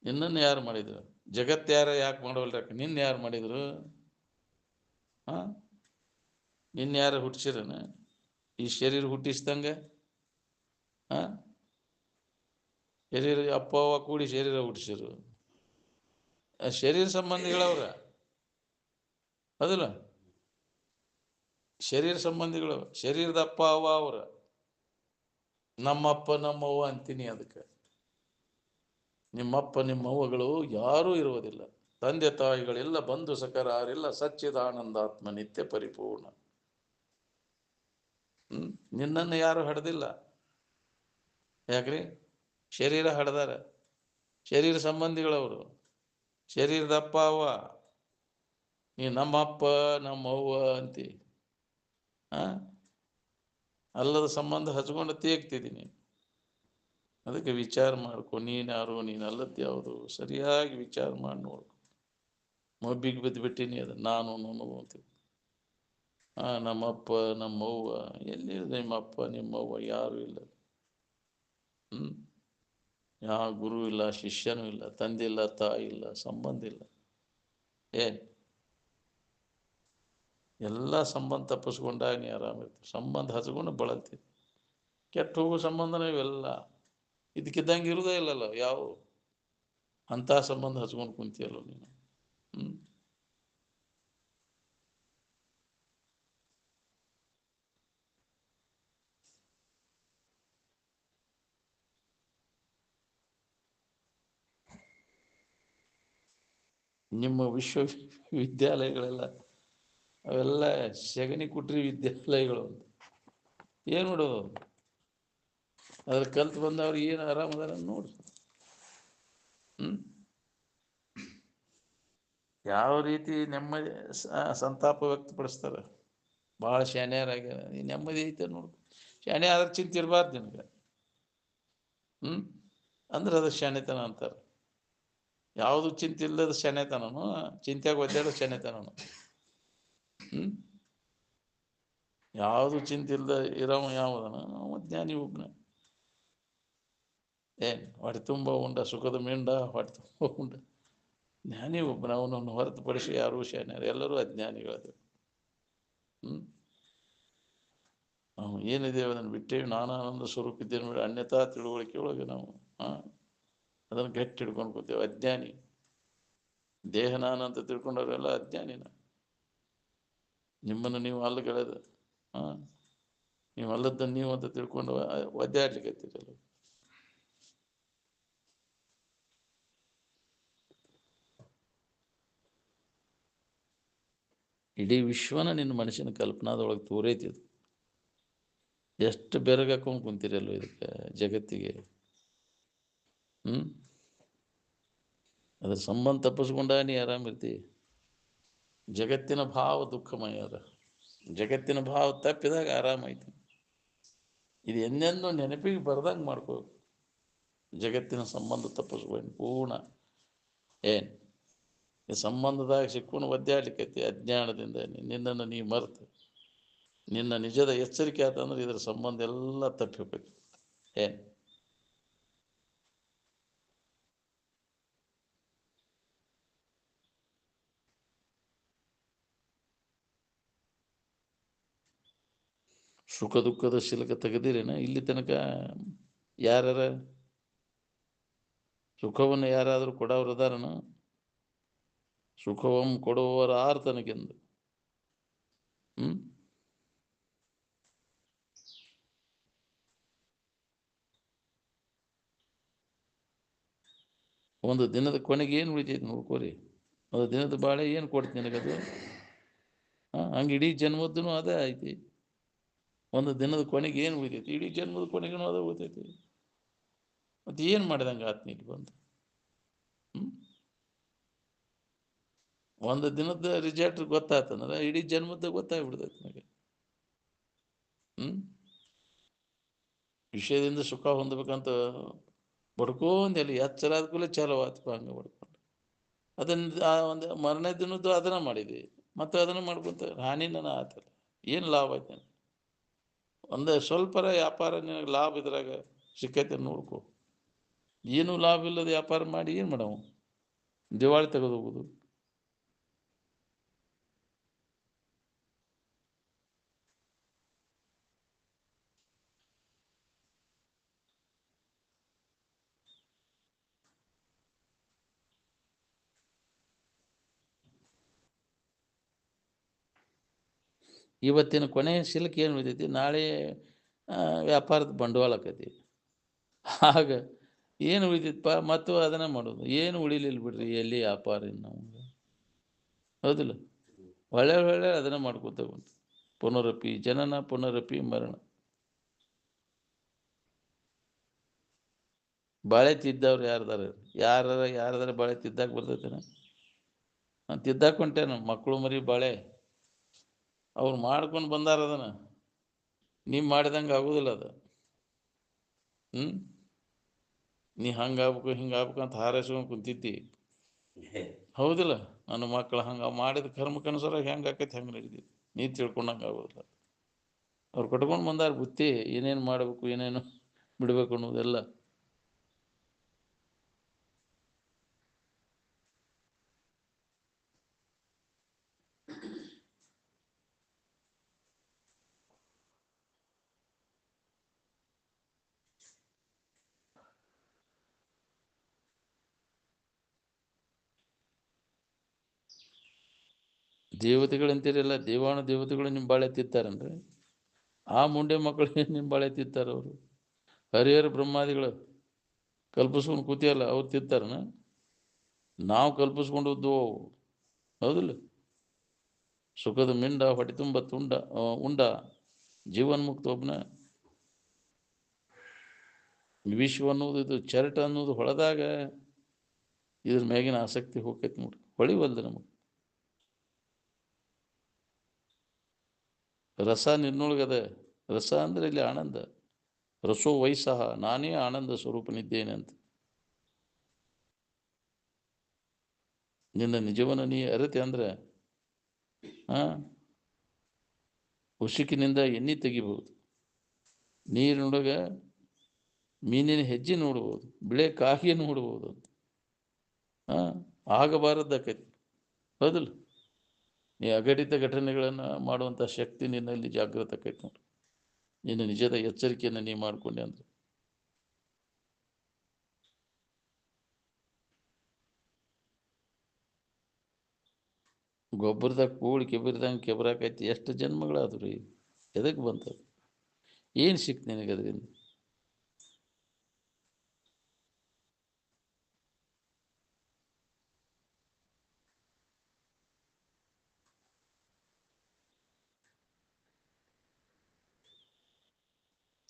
ನಿನ್ನನ್ನು ಯಾರು ಮಾಡಿದ್ರು? ಜಗತ್ತು ಯಾಕೆ ಮಾಡೋಲ್ರ? ನಿನ್ನ ಯಾರು ಮಾಡಿದ್ರು? ನಿನ್ನ ಯಾರು ಹುಟ್ಟಿಸಿರನ? ಈ ಶರೀರ ಹುಟ್ಟಿಸ್ದಂಗೆ ಶರೀರ ಅಪ್ಪ ಅವ್ವ ಕೂಡಿ ಶರೀರ ಹುಟ್ಟಿಸಿರು. ಶರೀರ ಸಂಬಂಧಿಗಳವ್ರ ಅದಲ್ಲ, ಶರೀರ ಸಂಬಂಧಿಗಳು, ಶರೀರದ ಅಪ್ಪ ಅವ್ವ ಅವ್ರ. ನಮ್ಮಪ್ಪ ನಮ್ಮವ್ವ ಅಂತೀನಿ. ಅದಕ್ಕೆ ನಿಮ್ಮಪ್ಪ ನಿಮ್ಮವ್ವಗಳು ಯಾರೂ ಇರುವುದಿಲ್ಲ. ತಂದೆ ತಾಯಿಗಳೆಲ್ಲ, ಬಂಧು ಸಖರಾರೆಲ್ಲ ಸಚ್ಚಿದಾನಂದಾತ್ಮ ನಿತ್ಯ ಪರಿಪೂರ್ಣ. ನಿನ್ನನ್ನು ಯಾರು ಹಡ್ದಿಲ್ಲ. ಯಾಕ್ರಿ? ಶರೀರ ಹಡ್ದಾರ, ಶರೀರ ಸಂಬಂಧಿಗಳವರು, ಶರೀರದ ಅಪ್ಪ ಅವ್ವ. ನೀ ನಮ್ಮಪ್ಪ ನಮ್ಮವ್ವ ಅಂತಿ. ಅಲ್ಲದ ಸಂಬಂಧ ಹಚ್ಕೊಂಡು ತೇಗ್ತಿದ್ದೀನಿ. ಅದಕ್ಕೆ ವಿಚಾರ ಮಾಡ್ಕೊ. ನೀನ್ಯಾರು, ನೀನು ಅಲ್ಲದ್ದು ಯಾವುದು ಸರಿಯಾಗಿ ವಿಚಾರ ಮಾಡಿ ನೋಡ್ಕೊ. ಮಬ್ಬಿಗೆ ಬಿದ್ದುಬಿಟ್ಟಿನಿ ಅದು ನಾನು ಅಂತೀವಿ. ನಮ್ಮಪ್ಪ ನಮ್ಮವ್ವ ಎಲ್ಲಿ? ನಿಮ್ಮಪ್ಪ ನಿಮ್ಮವ್ವ ಯಾರು ಇಲ್ಲ. ಯಾವ ಗುರು ಇಲ್ಲ, ಶಿಷ್ಯನೂ ಇಲ್ಲ, ತಂದೆ ಇಲ್ಲ, ತಾಯಿ ಇಲ್ಲ, ಸಂಬಂಧ ಇಲ್ಲ. ಏನ್ ಎಲ್ಲ ಸಂಬಂಧ ತಪ್ಪಿಸ್ಕೊಂಡಾಗ ನೀ ಆರಾಮಿರ್ತೀವಿ. ಸಂಬಂಧ ಹಚ್ಕೊಂಡು ಬಳಲ್ತೀವಿ. ಕೆಟ್ಟ ಹೋಗೋ ಸಂಬಂಧನ ಇವೆಲ್ಲ ಇದಕ್ಕಿದ್ದಂಗೆ ಇರುವುದೇ ಇಲ್ಲಲ್ಲ. ಯಾವ ಅಂಥ ಸಂಬಂಧ ಹಚ್ಕೊಂಡು ಕುಂತಿಯಲ್ಲ ನೀನು. ನಿಮ್ಮ ವಿಶ್ವವಿದ್ಯಾಲಯಗಳೆಲ್ಲ ಅವೆಲ್ಲ ಶಗಣಿ ಕುಟ್ರಿ ವಿದ್ಯಾಲಯಗಳು ಅಂತ. ಏನು ನೋಡೋದು? ಅದ್ರ ಕಲ್ತು ಬಂದವ್ರು ಏನು ಆರಾಮದಾರ ನೋಡ್ರಿ. ಯಾವ ರೀತಿ ನೆಮ್ಮದಿ ಸಂತಾಪ ವ್ಯಕ್ತಪಡಿಸ್ತಾರೆ. ಭಾಳ ಶಾಣ್ಯರಾಗ್ಯಾರ, ನೆಮ್ಮದಿ ಐತೆ ನೋಡು. ಶಾಣ್ಯ ಆದ್ರೆ ಚಿಂತೆ ಇರಬಾರ್ದು ನಿನಗೆ. ಅಂದ್ರೆ ಅದು ಶಾಣೆತನ ಅಂತಾರೆ. ಯಾವುದು ಚಿಂತೆ ಇಲ್ಲದ ಶಾಣೆತನನು, ಚಿಂತೆಯಾಗ ಒದ್ದಾಡೋ ಶಾಣೆತನನು. ಯಾವುದು ಚಿಂತೆ ಇಲ್ಲದ ಇರೋವ ಯಾವುದನ ಅವ ಜ್ಞಾನಿ ಒಬ್ಬನ. ಏನು ಹೊಟ್ಟೆ ತುಂಬ ಉಂಡ ಸುಖದ ಮಿಂಡ ಹೊಟ್ಟೆ ತುಂಬ ಉಂಡ ಜ್ಞಾನಿ ಒಬ್ಬನ. ಅವನನ್ನು ಹೊರತುಪಡಿಸಿ ಯಾರೂ ಶಾಣ್ಯರು, ಎಲ್ಲರೂ ಅಜ್ಞಾನಿಗಳದು. ನಾವು ಏನಿದ್ದೇವೆ ಅದನ್ನು ಬಿಟ್ಟೇವಿ. ನಾನಾನಂದ ಸ್ವರೂಪ ಇದ್ದೇನೆ ನೋಡಿ, ಅನ್ಯಥಾ ತಿಳುವಳಿಕೆ ಒಳಗೆ ನಾವು ಅದನ್ನು ಗಟ್ಟಿ ಹಿಡ್ಕೊಂಡು ಕೂತೇವೆ. ಅಜ್ಞಾನಿ. ದೇಹ ನಾನು ಅಂತ ತಿಳ್ಕೊಂಡವರೆಲ್ಲ ಅಜ್ಞಾನಿನ. ನಿಮ್ಮನ್ನು ನೀವು ಅಲ್ಲಗೆಳೆದ ನೀವು ಅಲ್ಲದ್ದನ್ನು ನೀವು ಅಂತ ತಿಳ್ಕೊಂಡು ಒದ್ದಾಡ್ಲಿಕ್ಕೆ. ಇಡೀ ವಿಶ್ವನ ನಿನ್ನ ಮನುಷ್ಯನ ಕಲ್ಪನಾದೊಳಗೆ ತೋರೈತಿ. ಅದು ಎಷ್ಟು ಬೆರಗಾಕೊಂಡು ಕುಂತೀರಲ್ವ ಇದಕ್ಕೆ, ಜಗತ್ತಿಗೆ. ಅದ್ರ ಸಂಬಂಧ ತಪ್ಪಿಸ್ಕೊಂಡ ನೀ ಆರಾಮಿರ್ತಿ. ಜಗತ್ತಿನ ಭಾವ ದುಃಖಮಯ ಅದ. ಜಗತ್ತಿನ ಭಾವ ತಪ್ಪಿದಾಗ ಆರಾಮೈತಿ. ಇದು ಎಂದೆಂದು ನೆನಪಿಗೆ ಬರ್ದಂಗೆ ಮಾಡ್ಕೋ. ಜಗತ್ತಿನ ಸಂಬಂಧ ತಪ್ಪಿಸ್ಕೊಂಡು ಪೂರ್ಣ ಈ ಸಂಬಂಧದಾಗ ಸಿಕ್ಕೊಂಡು ಒದ್ದಾಡ್ಲಿಕ್ಕೈತಿ ಅಜ್ಞಾನದಿಂದ. ನಿನ್ನನ್ನು ನೀ ಮರೆತು ನಿನ್ನ ನಿಜದ ಎಚ್ಚರಿಕೆ ಆತಂದ್ರೆ ಇದರ ಸಂಬಂಧ ಎಲ್ಲ ತಪ್ಪಿ ಹೋಗ್ಬೇಕು. ಸುಖ ದುಃಖದ ಶಿಲಕ ತೆಗೆದಿರೇನ ಇಲ್ಲಿ ತನಕ? ಯಾರ ಸುಖವನ್ನು ಯಾರಾದರೂ ಕೊಡೋರು ಅದಾರನ? ಸುಖವನ್ನು ಕೊಡುವವರ ಆರು ತನಗೆಂದು. ಒಂದು ದಿನದ ಕೊನೆಗೆ ಏನು ಉಳಿತೈತಿ ನೋಡ್ಕೋರಿ. ಒಂದು ದಿನದ ಬಾಳೆ ಏನು ಕೊಡ್ತೀನಿ ನನಗದು? ಹಂಗೆ ಇಡೀ ಜನ್ಮದ್ದೂ ಅದೇ ಐತಿ. ಒಂದು ದಿನದ ಕೊನೆಗೆ ಏನು ಉಳಿತೈತಿ? ಇಡೀ ಜನ್ಮದ ಕೊನೆಗೂ ಅದೇ ಉಳಿತೈತಿ. ಮತ್ತೆ ಏನು ಮಾಡಿದಂಗೆ ಆತ್ಮೀಗೆ ಬಂದು ಒಂದು ದಿನದ ರಿಸಲ್ಟ್ ಗೊತ್ತಾಯ್ತಂದ್ರೆ ಇಡೀ ಜನ್ಮದ ಗೊತ್ತಾಗ್ಬಿಡ್ತೈತಿ ನನಗೆ. ವಿಷಯದಿಂದ ಸುಖ ಹೊಂದಬೇಕಂತ ಬಡ್ಕೊಂಡೆಲ್ಲಿ ಎಚ್ಚರ ಆದ ಕೂಡಲೇ ಚಾಲು ಆತ್ಪ ಹಂಗೆ ಬಡ್ಕೊಂಡು. ಅದನ್ನು ಒಂದು ಮರನೇ ದಿನದ್ದು ಅದನ್ನು ಮಾಡಿದ್ವಿ, ಮತ್ತು ಅದನ್ನು ಮಾಡ್ಕೊಂತ ಹಾನಿನ ಆತಲ್ಲ. ಏನು ಲಾಭ ಆಯ್ತು ನನಗೆ? ಒಂದೇ ಸ್ವಲ್ಪರ ವ್ಯಾಪಾರ ನಿನಗೆ ಲಾಭ ಇದ್ರಾಗ ಸಿಕ್ಕೈತೆ ನೋಡ್ಕೊ. ಏನೂ ಲಾಭ ಇಲ್ಲದ ವ್ಯಾಪಾರ ಮಾಡಿ ಏನು ಮಾಡವು? ದಿವಾಳಿ ತೆಗೆದು ಹೋಗುದು. ಇವತ್ತಿನ ಕೊನೆಯ ಶಿಲ್ಕ ಏನು ಉಳಿತೈತಿ? ನಾಳೆ ವ್ಯಾಪಾರದ ಬಂಡವಾಳ ಆಕೈತಿ. ಆಗ ಏನು ಉಳಿತೈತಪ್ಪ? ಮತ್ತು ಅದನ್ನ ಮಾಡೋದು. ಏನು ಉಳಿಲಿಲ್ಲ ಬಿಡ್ರಿ ಎಲ್ಲಿ ವ್ಯಾಪಾರ ನಮ್ಗೆ. ಹೌದಿಲ್ಲ? ಒಳ್ಳೆ ಅದನ್ನ ಮಾಡ್ಕೊತ ಬಂತು. ಪುನರಪಿ ಜನನ ಪುನರಪಿ ಮರಣ. ಬಾಳೆ ತಿದ್ದವ್ರು ಯಾರದಾರ ಬಾಳೆ ತಿದ್ದಾಕ ಬರ್ತೈತೇನ? ನಾನು ತಿದ್ದಾಕ ಹೊಂಟೇನು. ಮಕ್ಕಳು ಮರಿ ಬಾಳೆ ಅವ್ರು ಮಾಡ್ಕೊಂಡು ಬಂದಾರ. ಅದನ್ನ ನೀವು ಮಾಡಿದಂಗೆ ಆಗೋದಿಲ್ಲ ಅದು. ನೀ ಹಂಗಾಗ್ಬೇಕು ಹಿಂಗಾಗ್ಬೇಕು ಅಂತ ಹಾರೈಸ್ಕೊಂಡು ಕುಂತಿದ್ದಿ. ಹೌದಿಲ್ಲ? ನನ್ನ ಮಕ್ಕಳು ಹಂಗೆ ಮಾಡಿದ ಕರ್ಮಕ್ಕನುಸಾರ ಹೆಂಗೆ ಆಕೈತಿ ಹಂಗೆ ನಡೀತೈತಿ. ನೀ ತಿಳ್ಕೊಂಡಂಗೆ ಆಗೋದಿಲ್ಲ. ಅವ್ರು ಕಟ್ಕೊಂಡು ಬಂದಾರ ಬುತ್ತಿ, ಏನೇನು ಮಾಡಬೇಕು ಏನೇನು ಬಿಡಬೇಕು ಅನ್ನೋದೆಲ್ಲ. ದೇವತೆಗಳಂತೀರಲ್ಲ, ದೇವಾನು ದೇವತೆಗಳು ನಿಮ್ಮ ಬಾಳೆ ತಿಂತಾರನ್ರಿ? ಆ ಮುಂಡೆ ಮಕ್ಕಳು ನಿಮ್ಮ ಬಾಳೆ ತಿಂತಾರ? ಅವರು ಹರಿಹರ ಬ್ರಹ್ಮಾದಿಗಳು ಕಲ್ಪಿಸ್ಕೊಂಡು ಕೂತಿಯಲ್ಲ, ಅವ್ರು ತಿಂತಾರನ? ನಾವು ಕಲ್ಪಿಸ್ಕೊಂಡದ್ದು. ಹೌದಿಲ್ಲ? ಸುಖದ ಮಿಂಡ ಹೊಟ್ಟೆ ತುಂಬ ಉಂಡ ಜೀವನ್ಮುಕ್ತ ಒಬ್ಬನ. ವಿಶ್ವ ಅನ್ನೋದು ಇದು ಚರಟ ಅನ್ನೋದು ಹೊಳೆದಾಗ ಇದ್ರ ಮ್ಯಾಗಿನ ಆಸಕ್ತಿ ಹೋಗ್ತೈತಿ ನೋಡ್ರಿ. ಹೊಳಿವಲ್ದು ನಮಗೆ. ರಸ ನಿನ್ನೊಳಗದ. ರಸ ಅಂದ್ರೆ ಇಲ್ಲಿ ಆನಂದ. ರಸೋ ವೈಸಹ, ನಾನೇ ಆನಂದ ಸ್ವರೂಪನಿದ್ದೇನೆ ಅಂತ. ನಿನ್ನ ನಿಜವನ್ನು ನೀ ಅರಿತೆ ಅಂದ್ರೆ ಉಸುಕಿನಿಂದ ಎಣ್ಣೆ ತೆಗಿಬಹುದು, ನೀರಿನೊಳಗೆ ಮೀನಿನ ಹೆಜ್ಜೆ ನೋಡ್ಬೋದು, ಬಿಳೆ ಕಾಗೆ ನೋಡ್ಬೋದು ಅಂತ. ಆಗಬಾರದಾಕೈತಿ, ಹೌದಲ್ಲ? ನೀ ಅಘಟಿತ ಘಟನೆಗಳನ್ನು ಮಾಡುವಂಥ ಶಕ್ತಿ ನಿನ್ನಲ್ಲಿ ಜಾಗೃತ ಆಕೈತಿ ನೋಡಿ, ನಿನ್ನ ನಿಜದ ಎಚ್ಚರಿಕೆಯನ್ನು ನೀ ಮಾಡ್ಕೊಂಡೆ ಅಂದ್ರೆ. ಗೊಬ್ಬರದಾಗ ಕೂಡಿ ಕೆಬಿರ್ದಂಗೆ ಕೆಬರಾಕೈತಿ. ಎಷ್ಟು ಜನ್ಮಗಳಾದ್ರು ರೀ, ಎದಕ್ಕೆ ಬಂತದು? ಏನು ಸಿಕ್ತು ನಿನಗೆ ಅದರಿಂದ?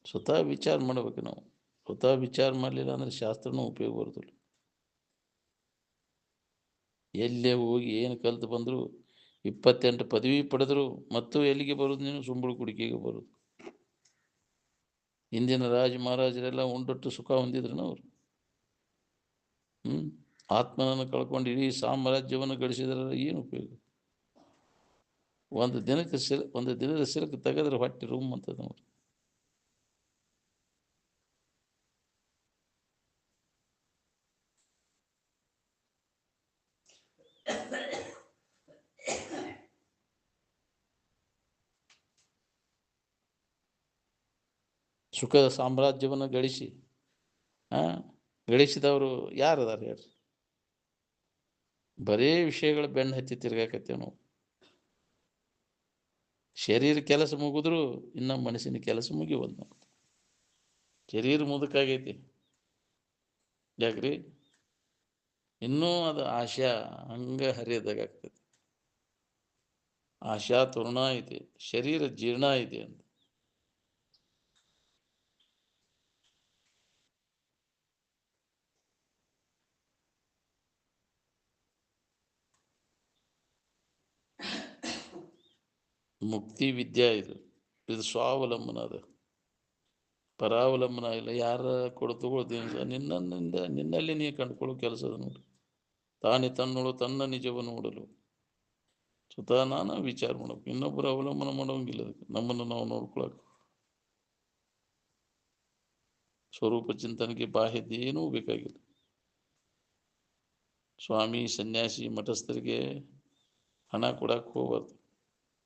ಸ್ವತಃ ವಿಚಾರ ಮಾಡ್ಬೇಕು ನಾವು. ಸ್ವತಃ ವಿಚಾರ ಮಾಡಲಿಲ್ಲ ಅಂದ್ರೆ ಶಾಸ್ತ್ರನೂ ಉಪಯೋಗ ಬರೋದಿಲ್ಲ. ಎಲ್ಲೇ ಹೋಗಿ ಏನು ಕಲ್ತು ಬಂದರು, 28 ಪದವಿ ಪಡೆದ್ರು ಮತ್ತು ಎಲ್ಲಿಗೆ ಬರೋದು? ನೀನು ಸುಂಬಳ ಕುಡಿಕೆಗೆ ಬರೋದು. ಹಿಂದಿನ ರಾಜ ಮಹಾರಾಜರೆಲ್ಲ ಉಂಡಟ್ಟು ಸುಖ ಹೊಂದಿದ್ರನ ಅವರು? ಆತ್ಮನನ್ನು ಕಳ್ಕೊಂಡು ಇಡೀ ಸಾಮ್ರಾಜ್ಯವನ್ನು ಗಳಿಸಿದ್ರೆ ಏನು ಉಪಯೋಗ? ಒಂದು ದಿನದ ಸಿಲುಕು ತೆಗೆದ್ರೆ ಹೊಟ್ಟೆ ರೂಮ್ ಅಂತದ ನೋಡಿ. ಸುಖದ ಸಾಮ್ರಾಜ್ಯವನ್ನು ಗಳಿಸಿದವರು ಯಾರದಾರ ಹೇಳ್ರಿ? ಬರೇ ವಿಷಯಗಳ ಬೆನ್ನು ಹತ್ತಿ ತಿರ್ಗಾಕತ್ತೇವೆ ನಾವು. ಶರೀರ ಕೆಲಸ ಮುಗಿದ್ರು ಇನ್ನು ಮನಸ್ಸಿನ ಕೆಲಸ ಮುಗಿವಲ್ದು ನಾವು. ಶರೀರ ಮುದುಕಾಗೈತಿ, ಯಾಕ್ರಿ? ಇನ್ನೂ ಅದು ಆಶಾ ಹಂಗೆ ಹರಿಯದಾಗ್ತೈತಿ. ಆಶಾ ತೃಣ ಐತಿ, ಶರೀರ ಜೀರ್ಣ ಐತಿ ಅಂತ. ಮುಕ್ತಿ ವಿದ್ಯಾ ಇದು ಸ್ವಾವಲಂಬನ ಅದ, ಪರಾವಲಂಬನ ಇಲ್ಲ. ಯಾರ ತಗೊಳ್ತೀನಿ ನಿನ್ನಲ್ಲಿ ನೀ ಕಂಡುಕೊಳ್ಳೋ ಕೆಲಸದ ನೋಡಿ. ತಾನೇ ತನ್ನೋಳು ತನ್ನ ನಿಜವನ್ನು ನೋಡಲು ಸ್ವತಃ ನಾನು ವಿಚಾರ ಮಾಡ್ಬೇಕು. ಇನ್ನೊಬ್ಬರು ಅವಲಂಬನ ಮಾಡೋಂಗಿಲ್ಲ ಅದಕ್ಕೆ. ನಮ್ಮನ್ನು ನಾವು ನೋಡ್ಕೊಳಕ್ಕೆ ಸ್ವರೂಪ ಚಿಂತನೆಗೆ ಬಾಹ್ಯದ್ದೇನೂ ಬೇಕಾಗಿಲ್ಲ. ಸ್ವಾಮಿ, ಸನ್ಯಾಸಿ, ಮಠಸ್ಥರಿಗೆ ಹಣ ಕೊಡಕ್ಕೆ ಹೋಗ್ಬಾರ್ದು.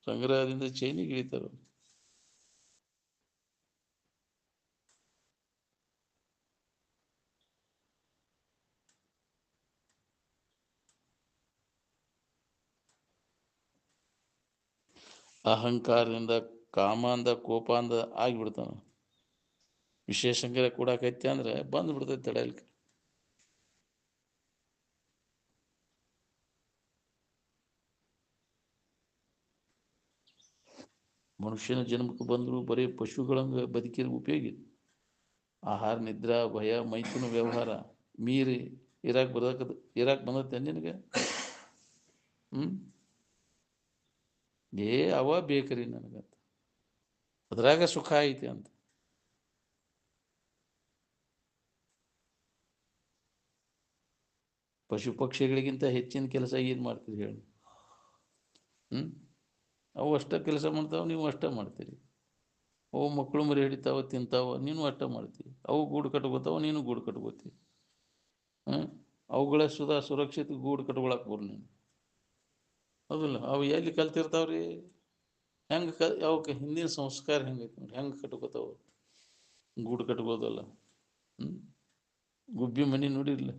ಸಂಗ್ರಹದಿಂದ ಚೈನಿಗೆ ಇಳಿತಾರೆ. ಅಹಂಕಾರದಿಂದ, ಕಾಮಾಂದ, ಕೋಪಾಂದ ಆಗಿಬಿಡ್ತಾನ. ವಿಷಯ ಸಂಗ್ರಹ ಕೊಡಾಕೈತಿ ಅಂದ್ರೆ ಬಂದ್ಬಿಡ್ತೈತೆ ತಡೆಯಲಿಕ್ಕೆ. ಮನುಷ್ಯನ ಜನ್ಮಕ್ಕೆ ಬಂದರೂ ಬರೀ ಪಶುಗಳಂಗೆ ಬದುಕಿದ ಉಪಯೋಗ. ಆಹಾರ, ನಿದ್ರಾ, ಭಯ, ಮೈಥುನ ವ್ಯವಹಾರ ಮೀರಿ ಇರಾಕ್ ಬಂದತ್ತೆ ನಿನಗೆ? ಅವ ಬೇಕ್ರಿ ನನಗಂತ, ಅದ್ರಾಗ ಸುಖ ಐತಿ ಅಂತ. ಪಶು ಪಕ್ಷಿಗಳಿಗಿಂತ ಹೆಚ್ಚಿನ ಕೆಲಸ ಏನು ಮಾಡ್ತೀರಿ ಹೇಳಿ? ಅವು ಅಷ್ಟ ಕೆಲಸ ಮಾಡ್ತಾವ, ನೀವು ಅಷ್ಟ ಮಾಡ್ತೀರಿ. ಅವು ಮಕ್ಕಳು ಮರಿ ಹಿಡಿತಾವ, ತಿಂತಾವ, ನೀನು ಅಷ್ಟ ಮಾಡ್ತೀವಿ. ಅವು ಗೂಡು ಕಟ್ಕೋತಾವ, ನೀನು ಗೂಡು ಕಟ್ಕೋತೀವಿ. ಅವುಗಳ ಸುರಕ್ಷಿತ ಗೂಡು ಕಟ್ಕೊಳಕ್ ಬೋರ್ ನೀನು, ಹೌದಿಲ್ಲ? ಅವು ಎಲ್ಲಿ ಕಲ್ತಿರ್ತಾವ್ರಿ? ಅವಕ್ಕೆ ಹಿಂದಿನ ಸಂಸ್ಕಾರ ಹೆಂಗೈತಿ ನೋಡಿ, ಹೆಂಗೆ ಕಟ್ಕೋತಾವ ಗೂಡು ಕಟ್ಕೋದಲ್ಲ. ಗುಬ್ಬಿ ಮನಿ ನೋಡಿರ್ಲ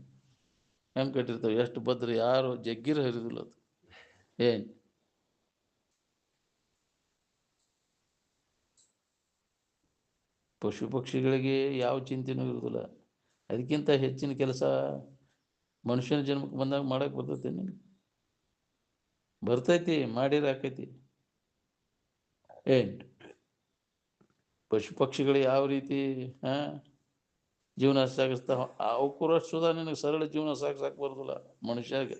ಹೆಂಗೆ ಕಟ್ಟಿರ್ತಾವೆ, ಎಷ್ಟು ಭದ್ರ, ಯಾರು ಜಗ್ಗಿರ ಹರಿದಿಲ್ಲ ಅದು. ಪಶು ಪಕ್ಷಿಗಳಿಗೆ ಯಾವ ಚಿಂತೆನೂ ಇರುವುದಿಲ್ಲ. ಅದಕ್ಕಿಂತ ಹೆಚ್ಚಿನ ಕೆಲಸ ಮನುಷ್ಯನ ಜನ್ಮಕ್ಕೆ ಬಂದಾಗ ಮಾಡಕ್ಕೆ ಬರ್ತೈತಿ ನಿನಗೆ? ಬರ್ತೈತಿ, ಮಾಡಿರಾಕೈತಿ. ಪಶು ಪಕ್ಷಿಗಳು ಯಾವ ರೀತಿ ಜೀವನ ಸಾಗಿಸ್ತಾವ, ಅವಕ್ಕೂರಷ್ಟು ನಿನಗೆ ಸರಳ ಜೀವನ ಸಾಗಿಸಕ್ಕೆ ಬರೋದಿಲ್ಲ ಮನುಷ್ಯಗೆ.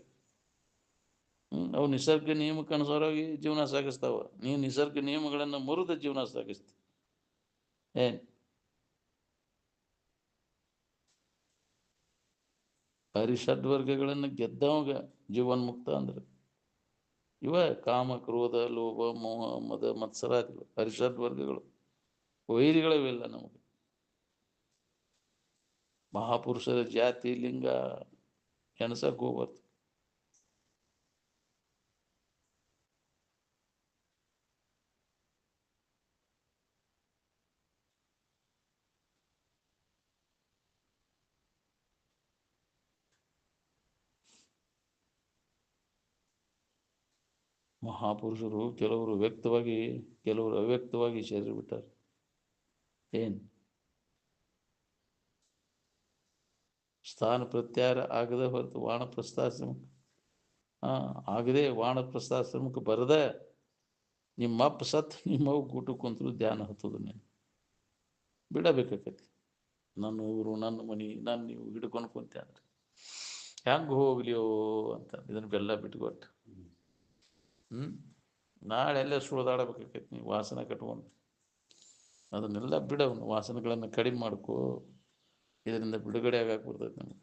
ಅವು ನಿಸರ್ಗ ನಿಯಮಕ್ಕೆ ಅನುಸಾರವಾಗಿ ಜೀವನ ಸಾಗಿಸ್ತಾವ. ನೀವು ನಿಸರ್ಗ ನಿಯಮಗಳನ್ನು ಮುರಿದ ಜೀವನ ಸಾಗಿಸ್ತೀವಿ. ಹರಿಷಡ್ವರ್ಗಗಳನ್ನು ಗೆದ್ದವಾಗ ಜೀವನ್ಮುಕ್ತ ಅಂದ್ರೆ ಇವ ಕಾಮ ಕ್ರೋಧ ಲೋಭ ಮೋಹ ಮದ ಮತ್ಸರಾದಿಗಳು ಹರಿಷಡ್ವರ್ಗಗಳು ವೈರಿಗಳಿವೆಲ್ಲ ನಮಗೆ. ಮಹಾಪುರುಷರ ಜಾತಿ ಲಿಂಗ ಎಣಸಕ್ ಹೋಗ್ಬಾರ್ದು. ಮಹಾಪುರುಷರು ಕೆಲವರು ವ್ಯಕ್ತವಾಗಿ ಕೆಲವರು ಅವ್ಯಕ್ತವಾಗಿ ಶರೀರ ಬಿಟ್ಟಾರೆ. ಏನ್ ಸ್ಥಾನ ಪ್ರತ್ಯಾರ ಆಗದೆ ಹೊರತು ವಾನಪ್ರಸ್ಥಾಶ್ರಮಕ್ಕೆ ಆಗದೆ ವಾನಪ್ರಸ್ಥಾಶ್ರಮಕ್ಕೆ ಬರದ ನಿಮ್ಮಪ್ಪ ಸತ್ ನಿಮ್ಮವು ಗೂಟು ಕುಂತರು ಧ್ಯಾನ ಹತ್ತದ ನೀನು ಬಿಡಬೇಕಾಕತಿ. ನನ್ನ ಊರು ನನ್ನ ಮನೆ ನಾನು ನೀವು ಹಿಡ್ಕೊಂಡು ಕುಂತೆ ಅಂದ್ರೆ ಹೆಂಗೆ ಹೋಗ್ಲಿಯೋ ಅಂತ ಇದನ್ನು ಬೆಲ್ಲ ಬಿಟ್ಕೊಟ್ಟು ನಾಳೆ ಎಲ್ಲ ಸುಳಿದಾಡಬೇಕಾಕೈತಿ ನೀವು ವಾಸನೆ ಕಟ್ಕೊಂಡು. ಅದನ್ನೆಲ್ಲ ಬಿಡವನು ವಾಸನೆಗಳನ್ನು ಕಡಿಮೆ ಮಾಡ್ಕೋ. ಇದರಿಂದ ಬಿಡುಗಡೆ ಆಗಕ್ಕೆ ಬರ್ತೈತೆ ನಮ್ಗೆ.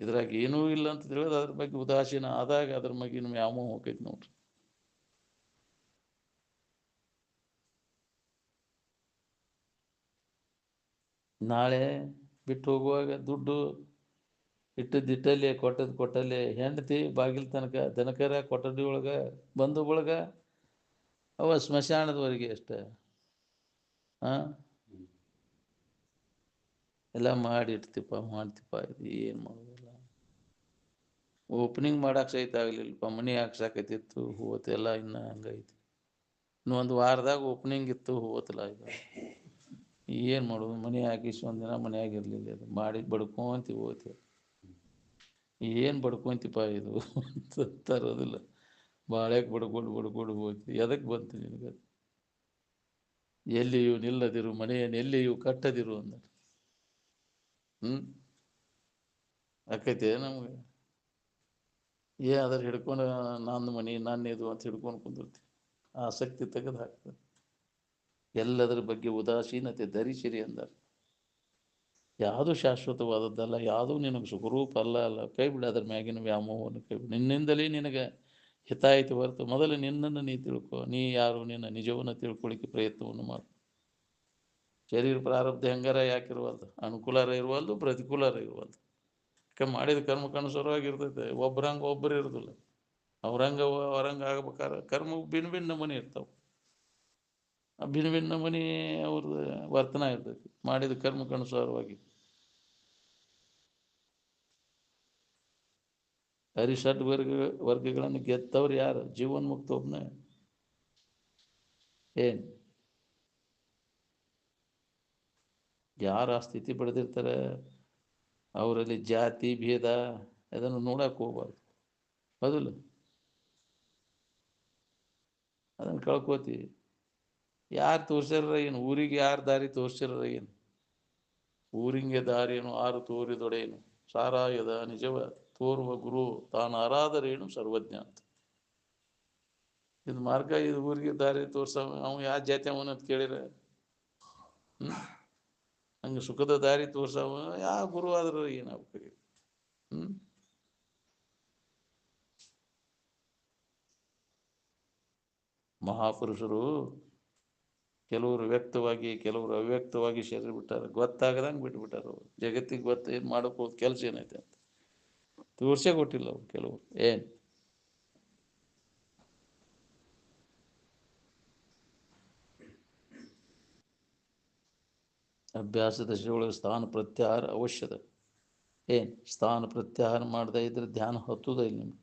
ಇದ್ರಾಗ ಏನೂ ಇಲ್ಲ ಅಂತ ತಿಳಿಯೋದು ಅದ್ರ ಬಗ್ಗೆ ಉದಾಸೀನ ಆದಾಗ ಅದ್ರ ಬಗ್ಗೆ ನಮ್ಗೆ ಯಾವ ಹೋಗೈತಿ ನೋಡ್ರಿ. ನಾಳೆ ಬಿಟ್ಟು ಹೋಗುವಾಗ ದುಡ್ಡು ಇಟ್ಟಲ್ಲಿ ಕೊಟ್ಟಲ್ಲಿ ಹೆಂಡತಿ ಬಾಗಿಲು ತನಕ ದನಕರ ಕೊಠಡಿ ಒಳಗೆ ಬಂದು ಒಳಗ ಅವ ಸ್ಮಶಾನದವರೆಗೆ ಅಷ್ಟೆ. ಎಲ್ಲ ಮಾಡ್ತಿಪ್ಪ ಇದು ಏನು ಮಾಡೋದಿಲ್ಲ. ಓಪನಿಂಗ್ ಮಾಡಕ್ಕೆ ಸಹಿತ ಆಗಲಿಲ್ಲಪ್ಪ, ಮನೆ ಹಾಕ್ಸಾಕೈತಿತ್ತು ಹೋತೆಲ್ಲ ಇನ್ನು ಹಂಗೈತಿ. ಇನ್ನು ಒಂದು ವಾರದಾಗ ಓಪನಿಂಗ್ ಇತ್ತು ಹೋತಲ್ಲ ಇದು ಏನು ಮಾಡೋದು. ಮನೆ ಹಾಕಿಸಿ ಒಂದಿನ ಮನೆಯಾಗಿರ್ಲಿಲ್ಲ, ಅದು ಮಾಡಿ ಬಡ್ಕೊಂತ ಹೋಗ್ತೀವಿ. ಏನು ಬಡ್ಕೊಂತಿಪ್ಪ ಇದು ತರೋದಿಲ್ಲ. ಬಾಳೆಗೆ ಬಡ್ಕೊಂಡು ಹೋಗ್ತೀವಿ. ಎದಕ್ಕೆ ಬಂತು ನಿನಗೆ? ಎಲ್ಲಿಯೂ ನಿಲ್ಲದಿರು ಮನೆಯನ್ನು ಎಲ್ಲಿಯೂ ಕಟ್ಟದಿರು ಅಂದ ಆಕೈತೆ ನಮ್ಗೆ. ಅದ್ರ ಹಿಡ್ಕೊಂಡು ನಂದು ಮನೆ ಇದು ಅಂತ ಹಿಡ್ಕೊಂಡು ಕುಂದಿರ್ತೀವಿ. ಆಸಕ್ತಿ ತೆಗೆದು ಹಾಕ್ತದೆ. ಎಲ್ಲದರ ಬಗ್ಗೆ ಉದಾಸೀನತೆ ಧರಿಸಿರಿ ಅಂದಾರೆ. ಯಾವುದು ಶಾಶ್ವತವಾದದ್ದಲ್ಲ, ಯಾವುದೂ ನಿನಗೆ ಸುಖರೂಪ ಅಲ್ಲ. ಕೈ ಬಿಡ ಅದ್ರ ಮ್ಯಾಗಿನ ವ್ಯಾಮೋಹವನ್ನು ಕೈ ಬಿಡು. ನಿನ್ನಿಂದಲೇ ನಿನಗೆ ಹಿತಾಯಿತು ಹೊರತು ಮೊದಲು ನಿನ್ನನ್ನು ನೀ ತಿಳ್ಕೊ. ನೀ ಯಾರು ನಿನ್ನ ನಿಜವನ್ನು ತಿಳ್ಕೊಳ್ಳಿಕ್ಕೆ ಪ್ರಯತ್ನವನ್ನು ಮಾಡು. ಶರೀರ ಪ್ರಾರಬ್ಧ ಹೆಂಗಾರ ಯಾಕಿರುವಲ್ದು, ಅನುಕೂಲರ ಇರುವಲ್ದು, ಪ್ರತಿಕೂಲರ ಇರುವಲ್ದು. ಮಾಡಿದ ಕರ್ಮಕ್ಕನುಸಾರವಾಗಿರ್ತೈತೆ. ಒಬ್ರಂಗೆ ಒಬ್ಬರು ಇರೋದಿಲ್ಲ. ಅವ್ರಂಗೆ ಆಗ್ಬೇಕಾದ್ರೆ ಕರ್ಮ ಭಿನ್ನ ಮನೆ ಇರ್ತಾವೆ. ಭಿನ್ನ ಮನೆ ಅವ್ರದ್ದು ವರ್ತನ ಇರ್ತೈತಿ ಮಾಡಿದ ಕರ್ಮಕ್ಕನುಸಾರವಾಗಿ. ಹರಿಷಡ್ ವರ್ಗಗಳನ್ನು ಗೆದ್ದವ್ರು ಯಾರು? ಜೀವನ್ಮುಕ್ತ ಒಬ್ಬನೇ. ಯಾರು ಆ ಸ್ಥಿತಿ ಪಡೆದಿರ್ತಾರೆ ಅವರಲ್ಲಿ ಜಾತಿ ಭೇದ ಅದನ್ನು ನೋಡಕ್ಕೆ ಹೋಗ್ಬಾರ್ದು. ಹೌದಿಲ್ಲ? ಅದನ್ನು ಕಳ್ಕೋತೀವಿ. ಯಾರು ತೋರ್ಸ್ಯಾರ ಏನು? ಊರಿಗೆ ಯಾರು ದಾರಿ ತೋರ್ಸ್ಯಾರ ಏನು? ಊರಿಂಗೆ ದಾರಿಯನ್ನು ಆರು ತೋರಿದೊಡೇನು, ಸಾರಾಯದ ನಿಜವ ತೋರುವ ಗುರು ತಾನು ಆರಾದರೇನು ಸರ್ವಜ್ಞ ಅಂತ. ಇದು ಮಾರ್ಗ, ಇದು ಊರಿಗೆ ದಾರಿ ತೋರ್ಸವ ಅವ ಯಾವ ಜಾತಿ ಅವನಂತ ಕೇಳಿರ? ಹಂಗೆ ಸುಖದ ದಾರಿ ತೋರ್ಸವ ಯಾವ ಗುರು ಆದ್ರೆ ಏನಾಗ್ಬೇಕು? ಮಹಾಪುರುಷರು ಕೆಲವರು ವ್ಯಕ್ತವಾಗಿ ಕೆಲವರು ಅವ್ಯಕ್ತವಾಗಿ ಶರೀರ ಬಿಟ್ಟಾರ. ಗೊತ್ತಾಗದಂಗೆ ಬಿಟ್ಬಿಟ್ಟಾರ. ಅವರು ಜಗತ್ತಿಗೆ ಏನು ಮಾಡೋಕೆ ಹೋದ್ ಕೆಲಸ ಏನೈತೆ ಅಂತ ತೋರ್ಸೇ ಕೊಟ್ಟಿಲ್ಲ ಅವ್ರು ಕೆಲವರು. ಅಭ್ಯಾಸ ದಶೆಯೊಳಗೆ ಸ್ಥಾನ ಪ್ರತ್ಯಾಹಾರ ಅವಶ್ಯದ. ಸ್ಥಾನ ಪ್ರತ್ಯಾಹಾರ ಮಾಡದೇ ಇದ್ರೆ ಧ್ಯಾನ ಹತ್ತುದ ಇಲ್ಲ ನಿಮ್ಗೆ.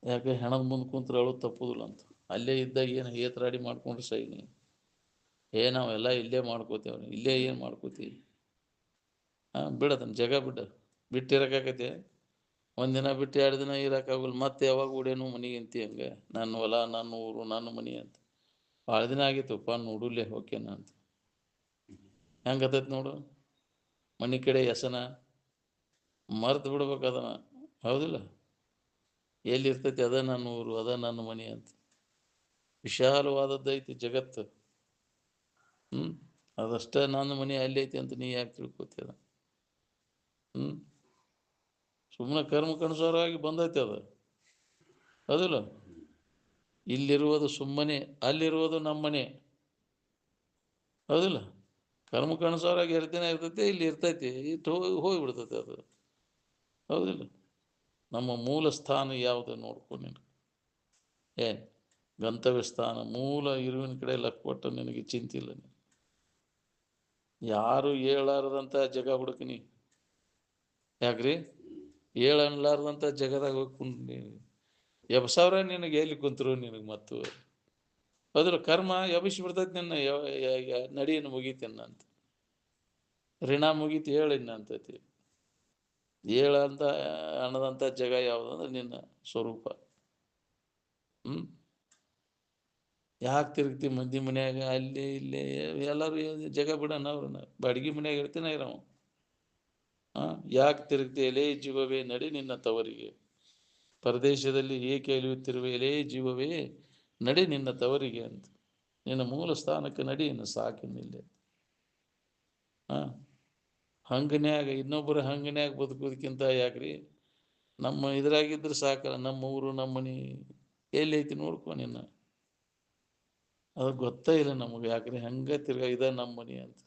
ಯಾಕೆ ಹೆಣದ ಮುಂದೆ ಕುಂತ್ರೆ ಅಳೋದು ತಪ್ಪುದಿಲ್ಲ ಅಂತ. ಅಲ್ಲೇ ಇದ್ದಾಗ ಏನು ಏತರಾಡಿ ಮಾಡ್ಕೊಂಡ್ರೆ ಸೈ ನೀವು. ನಾವೆಲ್ಲ ಇಲ್ಲೇ ಮಾಡ್ಕೋತೇವೆ. ಇಲ್ಲೇ ಏನು ಮಾಡ್ಕೋತೀವಿ? ಬಿಡದನ್ ಜಾಗ ಬಿಟ್ಟಿರಕಾಕೈತೆ. ಒಂದಿನ ಬಿಟ್ಟು 2 ದಿನ ಇರೋಕ್ಕಾಗಲ್ಲ. ಮತ್ತೆ ಯಾವಾಗ ಉಡೇನು ಮನೆಗಿಂತಿ ಹಂಗೆ ನನ್ನ ಹೊಲ ನನ್ನ ಊರು ನನ್ನ ಮನೆ ಅಂತ. ಭಾಳ ದಿನ ಆಗಿತ್ತಪ್ಪ ನೋಡುಲ್ಲೇ ಹೋಗ್ಯನ ಅಂತ ಹೆಂಗತೈತಿ ನೋಡು. ಮನೆ ಕಡೆ ಹೆಸನ ಮರ್ತು ಬಿಡ್ಬೇಕು ಅದನ್ನ. ಹೌದಿಲ್ಲ? ಎಲ್ಲಿರ್ತೈತಿ ಅದ ನನ್ನ ಊರು ಅದ ನನ್ನ ಮನೆ ಅಂತ. ವಿಶಾಲವಾದದ್ದೈತಿ ಜಗತ್ತು. ಅದಷ್ಟೇ ನನ್ನ ಮನೆ ಅಲ್ಲಿ ಐತಿ ಅಂತ ನೀ ಯಾಕೆ ತಿಳ್ಕೊತೀರ? ಸುಮ್ಮನೆ ಕರ್ಮಕ್ಕನುಸಾರವಾಗಿ ಬಂದೈತೆ ಅದು. ಹೌದಿಲ್ಲ? ಇಲ್ಲಿರುವುದು ಸುಮ್ಮನೆ, ಅಲ್ಲಿರುವುದು ನಮ್ಮನೆ. ಹೌದಿಲ್ಲ? ಕರ್ಮಕ್ಕನುಸಾರವಾಗಿ ಇರ್ತೈತೆ, ಇಲ್ಲಿ ಇರ್ತೈತಿ, ಇಟ್ಟು ಹೋಗಿಬಿಡ್ತೈತೆ ಅದು. ಹೌದಿಲ್ಲ? ನಮ್ಮ ಮೂಲ ಸ್ಥಾನ ಯಾವುದು ನೋಡ್ಕೊಂಡು ನೀನು. ಏನು ಗಂತವ್ಯ ಸ್ಥಾನ, ಮೂಲ ಇರುವಿನ ಕಡೆ ಲಕ್ ಕೊಟ್ಟು ನಿನಗೆ ಚಿಂತಿಲ್ಲ. ಯಾರು ಹೇಳಾರದಂಥ ಜಗ ಹುಡುಕಿನಿ. ಯಾಕ್ರಿ? ಹೇಳನ್ಲಾರ್ದಂಥ ಜಗದಾಗ ಹೋಗಿ ಕುಂತು ಎಬ್ಸವ್ರ ನಿನಗೆ ಎಲ್ಲಿ ಕುಂತರು ನಿನಗೆ ಮತ್ತು. ಅದ್ರ ಕರ್ಮ ಎಬ್ಬಿಸಿ ಬಿಡ್ತೈತಿ ನಿನ್ನ. ನಡಿಯನ್ನು ಮುಗೀತನ್ನ ಅಂತ, ಋಣ ಮುಗೀತಿ ಹೇಳಿನ ಅಂತೈತಿ. ಹೇಳಂತ ಅನ್ನದಂಥ ಜಗ ಯಾವುದಂದ್ರೆ ನಿನ್ನ ಸ್ವರೂಪ. ಯಾಕೆ ತಿರುಗ್ತಿ ಮಂದಿ ಮನ್ಯಾಗ ಅಲ್ಲಿ ಇಲ್ಲಿ ಎಲ್ಲರೂ ಜಗ ಬಿಡೋಣ ಅವ್ರನ್ನ. ಬಾಡಿಗೆ ಮನ್ಯಾಗ ಇರ್ತೀನ ಇರವ. ಯಾಕೆ ತಿರುಗ್ತಿ ಎಲೇ ಜೀವವೇ ನಡಿ ನಿನ್ನ ತವರಿಗೆ. ಪರದೇಶದಲ್ಲಿ ಏಕೆ ಅಲಿಯುತ್ತಿರುವೆ ಎಲೇ ಜೀವವೇ ನಡಿ ನಿನ್ನ ತವರಿಗೆ ಅಂತ. ನಿನ್ನ ಮೂಲ ಸ್ಥಾನಕ್ಕೆ ನಡಿ, ಇನ್ನು ಸಾಕಿನಿಲ್ಲೇ. ಹಂಗನ್ಯಾಗ ಇನ್ನೊಬ್ಬರ ಹಂಗನ್ಯಾಗ ಬದುಕೋದಕ್ಕಿಂತ ಯಾಕ್ರಿ ನಮ್ಮ ಇದ್ರಾಗಿದ್ರೆ ಸಾಕಲ್ಲ. ನಮ್ಮ ಊರು ನಮ್ಮ ಮನೆ ಎಲ್ಲಿ ಐತಿ ನೋಡ್ಕೊ ನಿನ್ನ. ಅದು ಗೊತ್ತೇ ಇಲ್ಲ ನಮಗೆ. ಯಾಕ್ರಿ ಹಂಗೆ ತಿರ್ಗಾ ಇದ ನಮ್ಮ ಮನೆ ಅಂತ.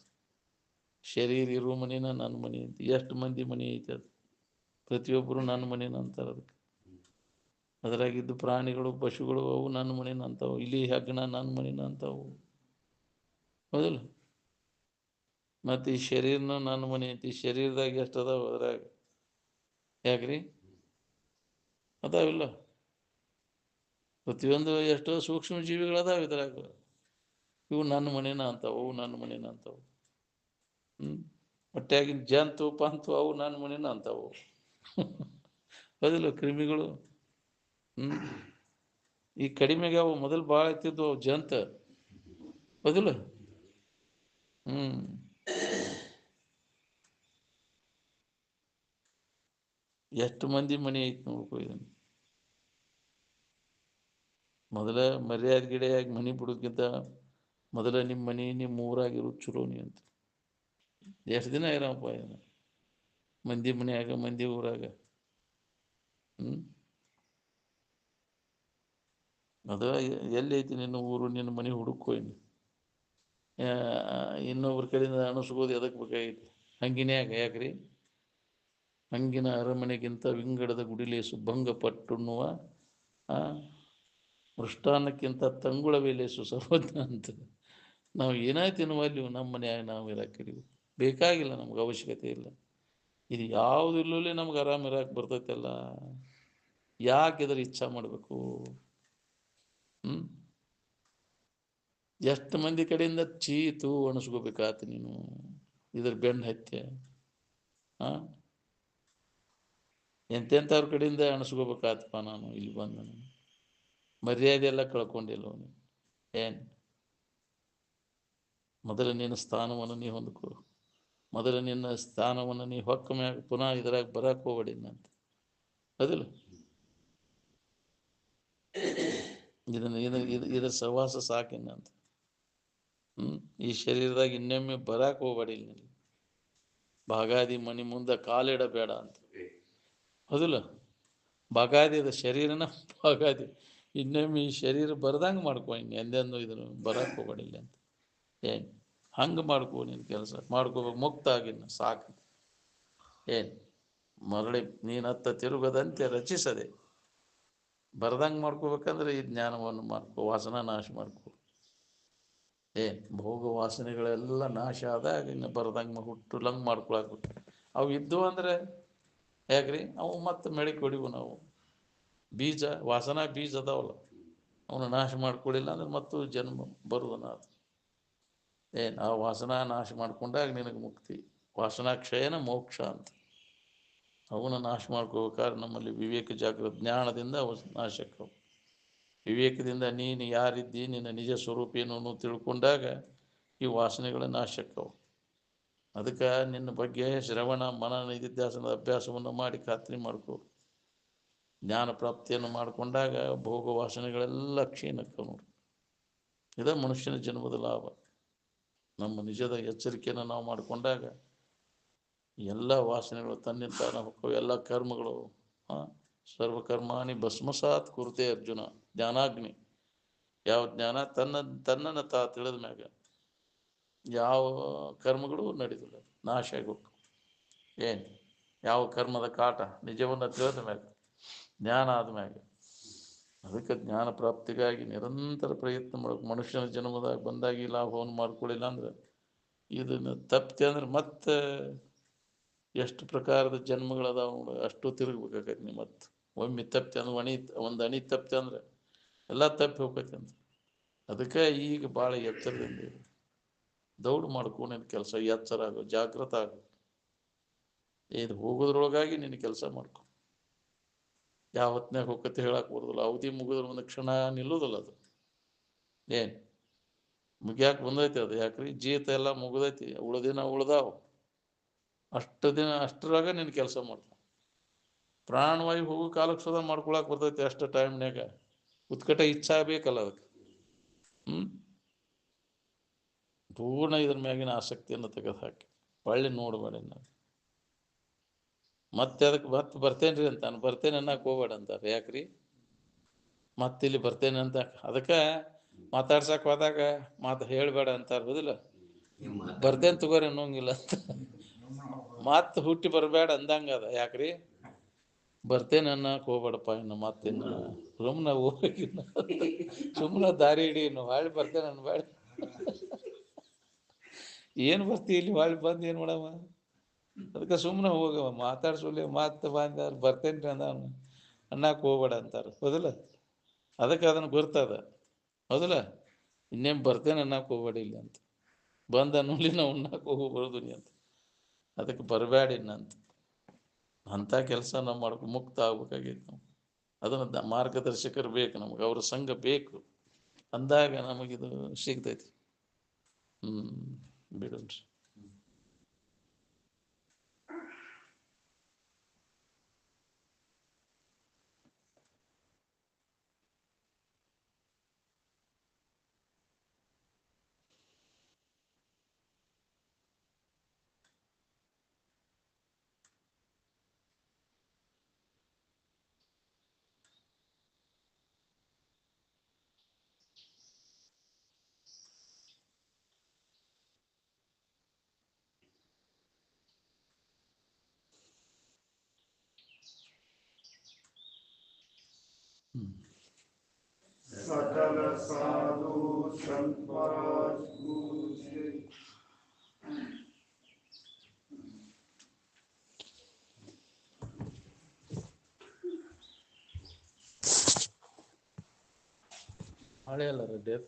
ಶರೀರ ಇರೋ ಮನೇನ ನನ್ನ ಮನೆ ಅಂತ. ಎಷ್ಟು ಮಂದಿ ಮನೆ ಐತೆ ಅದು? ಪ್ರತಿಯೊಬ್ಬರು ನನ್ನ ಮನೇನ ಅಂತಾರೆ ಅದಕ್ಕೆ. ಅದರಾಗಿದ್ದು ಪ್ರಾಣಿಗಳು ಪಶುಗಳು ಅವು ನನ್ನ ಮನೇನ ಅಂತಾವು. ಇಲ್ಲಿ ಹೆಗ್ಗಣ ನನ್ನ ಮನೇನ ಅಂತಾವು. ಹೌದಿಲ್ಲ? ಮತ್ತು ಈ ಶರೀರನ ನನ್ನ ಮನೆ ಐತಿ. ಈ ಶರೀರದಾಗ ಎಷ್ಟು ಅದಾವ ಅದ್ರಾಗ? ಯಾಕ್ರಿ ಅದಾವಿಲ್ಲ? ಪ್ರತಿಯೊಂದು ಎಷ್ಟೋ ಸೂಕ್ಷ್ಮ ಜೀವಿಗಳದಾವ ಇದ್ರಾಗ. ಇವು ನನ್ನ ಮನೇನ ಅಂತಾವು, ಅವು ನನ್ನ ಮನೇನ ಅಂತಾವು. ಹೊಟ್ಟೆಯಾಗಿನ ಜಂತು ಪಂತು ಅವು ನನ್ನ ಮನೇನ ಅಂತಾವು. ಹೌದಿಲ್ಲ? ಕ್ರಿಮಿಗಳು. ಈ ಕಡಿಮೆಗೆ ಅವು ಮೊದಲು ಭಾಳ ಇರ್ತಿದ್ವು ಅವು ಜಂತ. ಹೌದಿಲ್ಲ? ಎಷ್ಟು ಮಂದಿ ಮನೆ ಐತಿ ನೋಡ್ಕೊ. ಇದನ್ನು ಮೊದಲ ಮರ್ಯಾದೆ ಗಿಡೆಯಾಗಿ ಮನೆ ಬಿಡೋಕ್ಕಿಂತ ಮೊದಲ ನಿಮ್ಮ ಮನೆ ನಿಮ್ಮ ಊರಾಗಿರೋದು ಚಲೋ ನೀ ಅಂತ. ಎಷ್ಟು ದಿನ ಇರಪ್ಪ ಇದನ್ನು ಮಂದಿ ಮನೆಯಾಗ ಮಂದಿ ಊರಾಗ. ಅದು ಎಲ್ಲಿ ಐತಿ ನಿನ್ನ ಊರು, ನಿನ್ನ ಮನೆ ಹುಡುಕೋ. ಇನ್ನು ಇನ್ನೊಬ್ರ ಕಡೆಯಿಂದ ಅನಿಸ್ಬೋದು ಎದಕ್ಕೆ ಬೇಕಾಗೈತಿ ಹಂಗಿನ್ಯಾಗ? ಯಾಕ್ರಿ? ಹಂಗಿನ ಅರಮನೆಗಿಂತ ವಿಂಗಡದ ಗುಡಿಲೇಸು ಭಂಗ ಪಟ್ಟುಣ್ಣುವ ಮೃಷ್ಟಾನ್ನಕ್ಕಿಂತ ತಂಗುಳವೇಲೇಸು ಸರ್ವಜ್ಞ ಅಂತ. ನಾವು ಏನಾಯ್ತು ತಿನ್ನುವಲ್ಲಿ ನಮ್ಮ ಮನೆಯಾಗ ನಾವು ಇರಾಕಿದೀವಿ. ಬೇಕಾಗಿಲ್ಲ, ನಮ್ಗೆ ಅವಶ್ಯಕತೆ ಇಲ್ಲ. ಇದು ಯಾವುದು ಇಲ್ಲೇ ನಮ್ಗೆ ಆರಾಮ ಇರಾಕ್ ಬರ್ತೈತಲ್ಲ. ಯಾಕೆ ಇದ್ರ ಇಚ್ಛಾ ಮಾಡಬೇಕು? ಎಷ್ಟು ಮಂದಿ ಕಡೆಯಿಂದ ಚೀತು ಅನಿಸ್ಕೋಬೇಕಾತ ನೀನು ಇದ್ರ ಬೆನ್ನು ಹತ್ಯೆ. ಎಂತೆಂಥವ್ರ ಕಡೆಯಿಂದ ಅನಿಸ್ಕೋಬೇಕಾತಪ್ಪ ನಾನು ಇಲ್ಲಿ ಬಂದ. ಮರ್ಯಾದೆ ಎಲ್ಲ ಕಳ್ಕೊಂಡಿಲ್ಲ ಅವನು. ಏನು ಮೊದಲ ನಿನ್ನ ಸ್ಥಾನವನ್ನು ನೀ ಹೊಂದ್ಕೋ. ಮೊದಲ ನಿನ್ನ ಸ್ಥಾನವನ್ನು ನೀ ಹೊಕ್ಕ ಮ್ಯಾಗ ಪುನಃ ಇದ್ರಾಗ ಬರಕ್ಕೆ ಹೋಗ್ಬೇಡಿನಂತ. ಅದಿಲ್ಲ? ಇದ್ರ ಸಹವಾಸ ಸಾಕಿನಂತ. ಈ ಶರೀರದಾಗ ಇನ್ನೊಮ್ಮೆ ಬರಕ್ಕೆ ಹೋಗ್ಬೇಡಿಲ್ಲ. ನೀನು ಬಾಗಾದಿ ಮನೆ ಮುಂದೆ ಕಾಲಿಡಬೇಡ ಅಂತ. ಹೌದಿಲ್ಲ? ಬಾಗಾದಿ ಅದ ಶರೀರನ ಬಾಗಾದಿ. ಇನ್ನೊಮ್ಮೆ ಈ ಶರೀರ ಬರ್ದಂಗೆ ಮಾಡ್ಕೊ. ಇನ್ನು ಎಂದೆಂದು ಇದನ್ನು ಬರಕ್ಕೆ ಹೋಗ್ಬೇಡಿಲ್ಲ ಅಂತ. ಏನು ಹಂಗೆ ಮಾಡ್ಕೋ. ನೀನು ಕೆಲಸ ಮಾಡ್ಕೋಬೇಕು ಮುಕ್ತ ಆಗಿನ ಸಾಕು. ಏನು ಮರಳಿ ನೀನತ್ತ ತಿರುಗದಂತೆ ರಚಿಸದೆ ಬರ್ದಂಗೆ ಮಾಡ್ಕೋಬೇಕಂದ್ರೆ ಈ ಜ್ಞಾನವನ್ನು ಮಾಡ್ಕೋ. ವಾಸನ ನಾಶ ಮಾಡ್ಕೋ. ಏನು ಭೋಗ ವಾಸನೆಗಳೆಲ್ಲ ನಾಶ ಆದಾಗ ಇನ್ನು ಬರ್ದಂಗೆ ಹುಟ್ಟುಲಂಗೆ ಮಾಡ್ಕೊಳಕ್ಬಿಟ್ಟು ಅವು ಇದ್ದು ಅಂದರೆ ಯಾಕ್ರಿ ಅವು ಮತ್ತೆ ಮೆಳಕ್ಕೆ ಹೊಡಿವು ನಾವು. ಬೀಜ ವಾಸನಾ ಬೀಜ ಅದಾವಲ್ಲ, ಅವನು ನಾಶ ಮಾಡ್ಕೊಳಿಲ್ಲ ಅಂದ್ರೆ ಮತ್ತು ಜನ್ಮ ಬರುವನ ಅದು. ಏನು ಆ ವಾಸನಾ ನಾಶ ಮಾಡ್ಕೊಂಡಾಗ ನಿನಗೆ ಮುಕ್ತಿ. ವಾಸನಾ ಕ್ಷಯನ ಮೋಕ್ಷ ಅಂತ. ಅವನ್ನ ನಾಶ ಮಾಡ್ಕೋಬೇಕಾದ್ರೆ ನಮ್ಮಲ್ಲಿ ವಿವೇಕ ಜಾಗೃತ ಜ್ಞಾನದಿಂದ ಅವು ನಾಶಕ್ಕವು. ವಿವೇಕದಿಂದ ನೀನು ಯಾರಿದ್ದಿ, ನಿನ್ನ ನಿಜ ಸ್ವರೂಪ ಏನು ಅನ್ನೋದು ತಿಳ್ಕೊಂಡಾಗ ಈ ವಾಸನೆಗಳ ನಾಶಕ್ಕವು. ಅದಕ್ಕೆ ನಿನ್ನ ಬಗ್ಗೆ ಶ್ರವಣ ಮನನ ನಿಧಿಧ್ಯಾಸನದ ಅಭ್ಯಾಸವನ್ನು ಮಾಡಿ ಖಾತ್ರಿ ಮಾಡ್ಕೋ. ಜ್ಞಾನ ಪ್ರಾಪ್ತಿಯನ್ನು ಮಾಡಿಕೊಂಡಾಗ ಭೋಗ ವಾಸನೆಗಳೆಲ್ಲ ಕ್ಷೀಣಕ್ಕವು ನೋಡಿ. ಇದೇ ಮನುಷ್ಯನ ಜನ್ಮದ ಲಾಭ. ನಮ್ಮ ನಿಜದ ಎಚ್ಚರಿಕೆಯನ್ನು ನಾವು ಮಾಡಿಕೊಂಡಾಗ ಎಲ್ಲ ವಾಸನೆಗಳು ತನ್ನಿಂದ ತಾನ ಹೋಗ್ತವೆ, ಎಲ್ಲ ಕರ್ಮಗಳು. ಸರ್ವಕರ್ಮಾಣಿ ಭಸ್ಮಸಾತ್ ಕುರುತೆ ಅರ್ಜುನ. ಜ್ಞಾನಾಗ್ನಿ, ಯಾವ ಜ್ಞಾನ ತನ್ನನ್ನು ತಿಳಿದ ಮ್ಯಾಗ ಯಾವ ಕರ್ಮಗಳು ನಡೆದಿಲ್ಲ, ನಾಶ ಆಗೋಕು. ಏನು ಯಾವ ಕರ್ಮದ ಕಾಟ ನಿಜವನ್ನು ತಿಳಿದ ಮ್ಯಾಗ, ಜ್ಞಾನ ಆದ್ಮ್ಯಾಗ. ಅದಕ್ಕೆ ಜ್ಞಾನ ಪ್ರಾಪ್ತಿಗಾಗಿ ನಿರಂತರ ಪ್ರಯತ್ನ ಮಾಡಬೇಕು. ಮನುಷ್ಯನ ಜನ್ಮದಾಗ ಬಂದಾಗಿ ಲಾಭವನ್ನು ಮಾಡ್ಕೊಳ್ಳಿಲ್ಲ ಅಂದ್ರೆ, ಇದನ್ನು ತಪ್ಪಿತೆ ಅಂದ್ರೆ ಮತ್ತೆ ಎಷ್ಟು ಪ್ರಕಾರದ ಜನ್ಮಗಳದಾವ ನೋಡು, ಅಷ್ಟು ತಿರುಗ್ಬೇಕಾಗತ್ತೆ ನೀವು. ಮತ್ತೆ ಒಮ್ಮೆ ತಪ್ಪಿತೆ ಅಂದ್ರೆ ಒಂದು ಅಣಿ ತಪ್ಪಿತೆ ಅಂದ್ರೆ ಎಲ್ಲ ತಪ್ಪಿ ಹೋಗ್ತೈತೆ ಅಂತ. ಅದಕ್ಕೆ ಈಗ ಭಾಳ ಎಚ್ಚರದಿಂದ ದೌಡು ಮಾಡ್ಕೊಂಡೇನು ಕೆಲಸ, ಎಚ್ಚರ ಆಗೋ, ಜಾಗೃತ ಆಗೋ. ಇದು ಹೋಗೋದ್ರೊಳಗಾಗಿ ನಿನ್ನ ಕೆಲಸ ಮಾಡ್ಕೊ. ಯಾವ ಹೊತ್ನಾಗ ಹೋಗತ್ತೆ ಹೇಳಕ್ ಬರೋದಿಲ್ಲ. ಅವಧಿ ಮುಗಿದ್ರ ಒಂದು ಕ್ಷಣ ನಿಲ್ಲೋದಿಲ್ಲ ಅದು. ಏನು ಮುಗಿಯಾಕ ಬಂದೈತಿ ಅದು, ಯಾಕ್ರಿ ಜೀತ ಎಲ್ಲ ಮುಗಿದೈತಿ, ಉಳ್ದಿನ ಉಳ್ದಾವ. ಅಷ್ಟು ದಿನ ಅಷ್ಟರಾಗ ನಿನ್ನ ಕೆಲಸ ಮಾಡ್ಕೊ. ಪ್ರಾಣವಾಯು ಹೋಗೋ ಕಾಲಕ್ಕೆ ಸುಧಾ ಮಾಡ್ಕೊಳಕ್ ಬರ್ತೈತಿ. ಅಷ್ಟು ಟೈಮ್ನಾಗ ಉತ್ಕಟ ಇಚ್ಛಾ ಬೇಕಲ್ಲ ಅದಕ್ಕೆ. ಪೂರ್ಣ ಇದ್ರ ಮ್ಯಾಗಿನ ಆಸಕ್ತಿಯನ್ನು ತೆಗೆದು ಹಾಕಿ ಹೊಳ್ಳಿ ನೋಡ್ಬೇಡ. ಮತ್ತೆ ಅದಕ್ಕೆ ಬರ್ತೇನ್ರಿ ಅಂತ ಬರ್ತೇನೆ ಅನ್ನಕ್ಕೆ ಹೋಗ್ಬೇಡ ಅಂತಾರೆ. ಯಾಕ್ರಿ ಮತ್ತೆ ಇಲ್ಲಿ ಬರ್ತೇನೆ ಅಂತ ಅದಕ್ಕೆ ಮಾತಾಡ್ಸಕ್ ಹೋದಾಗ ಹೇಳ್ಬೇಡ ಅಂತಾರೆ. ಬದಿಲ್ಲ, ಬರ್ತೇನೆ ತಗೋರಿ ಅನ್ನೋಂಗಿಲ್ಲ ಅಂತ. ಮತ್ತೆ ಹುಟ್ಟಿ ಬರಬೇಡ ಅಂದಂಗ ಅದ. ಯಾಕ್ರಿ ಬರ್ತೇನೆ ಅನ್ನಕ್ಕೆ ಹೋಗ್ಬೇಡಪ್ಪ. ಇನ್ನು ಮತ್ತಿನ್ನು ಸುಮ್ಮನೆ ಹೋಗಿ ಸುಮ್ಮನೆ ದಾರಿ ಹಿಡಿ, ಇನ್ನು ಹೊಳ್ಳಿ ಬರ್ತೇನೆ ಅನ್ಬೇಡ. ಏನು ಬರ್ತೀವಿ ಇಲ್ಲಿ ಹೊಳ್ಳಿ ಬಂದು ಏನು ಮಾಡವ? ಅದಕ್ಕೆ ಸುಮ್ಮನೆ ಹೋಗವ, ಮಾತಾಡ್ಸೋಲಿ ಮತ್ತೆ ಬರ್ತೇನೆ ಅಂದ ಅನ್ನಕ್ಕೆ ಹೋಗ್ಬೇಡ ಅಂತಾರೆ. ಹೌದಿಲ್ಲ, ಅದಕ್ಕೆ ಅದನ್ನು ಗುರ್ತದ. ಹೌದಿಲ್ಲ, ಇನ್ನೇನು ಬರ್ತೇನೆ ಅನ್ನಕ್ಕೆ ಹೋಗ್ಬೇಡ ಇಲ್ಲಿ ಅಂತ. ಬಂದು ಅನ್ನೋಲಿ ನಾವು ಉಣ್ಣಕ್ಕೆ ಹೋಗ್ಬಾರ್ದು ನೀ ಅಂತ. ಅದಕ್ಕೆ ಬರಬೇಡಿ ಇನ್ನಂತ. ಅಂಥ ಕೆಲಸ ನಾವು ಮಾಡ್ಕೊ ಮುಕ್ತ ಆಗ್ಬೇಕಾಗಿತ್ತು ನಾವು. ಅದನ್ನು ಮಾರ್ಗದರ್ಶಕರು ಬೇಕು ನಮಗೆ, ಅವ್ರ ಸಂಘ ಬೇಕು. ಅಂದಾಗ ನಮಗಿದು ಸಿಗ್ತೈತಿ. ಬಿಡೋಣ್ರಿ. सकल साधु संत महाराज पूज्य। ಹಳೆ ಅಲ್ಲ ರೇಟ್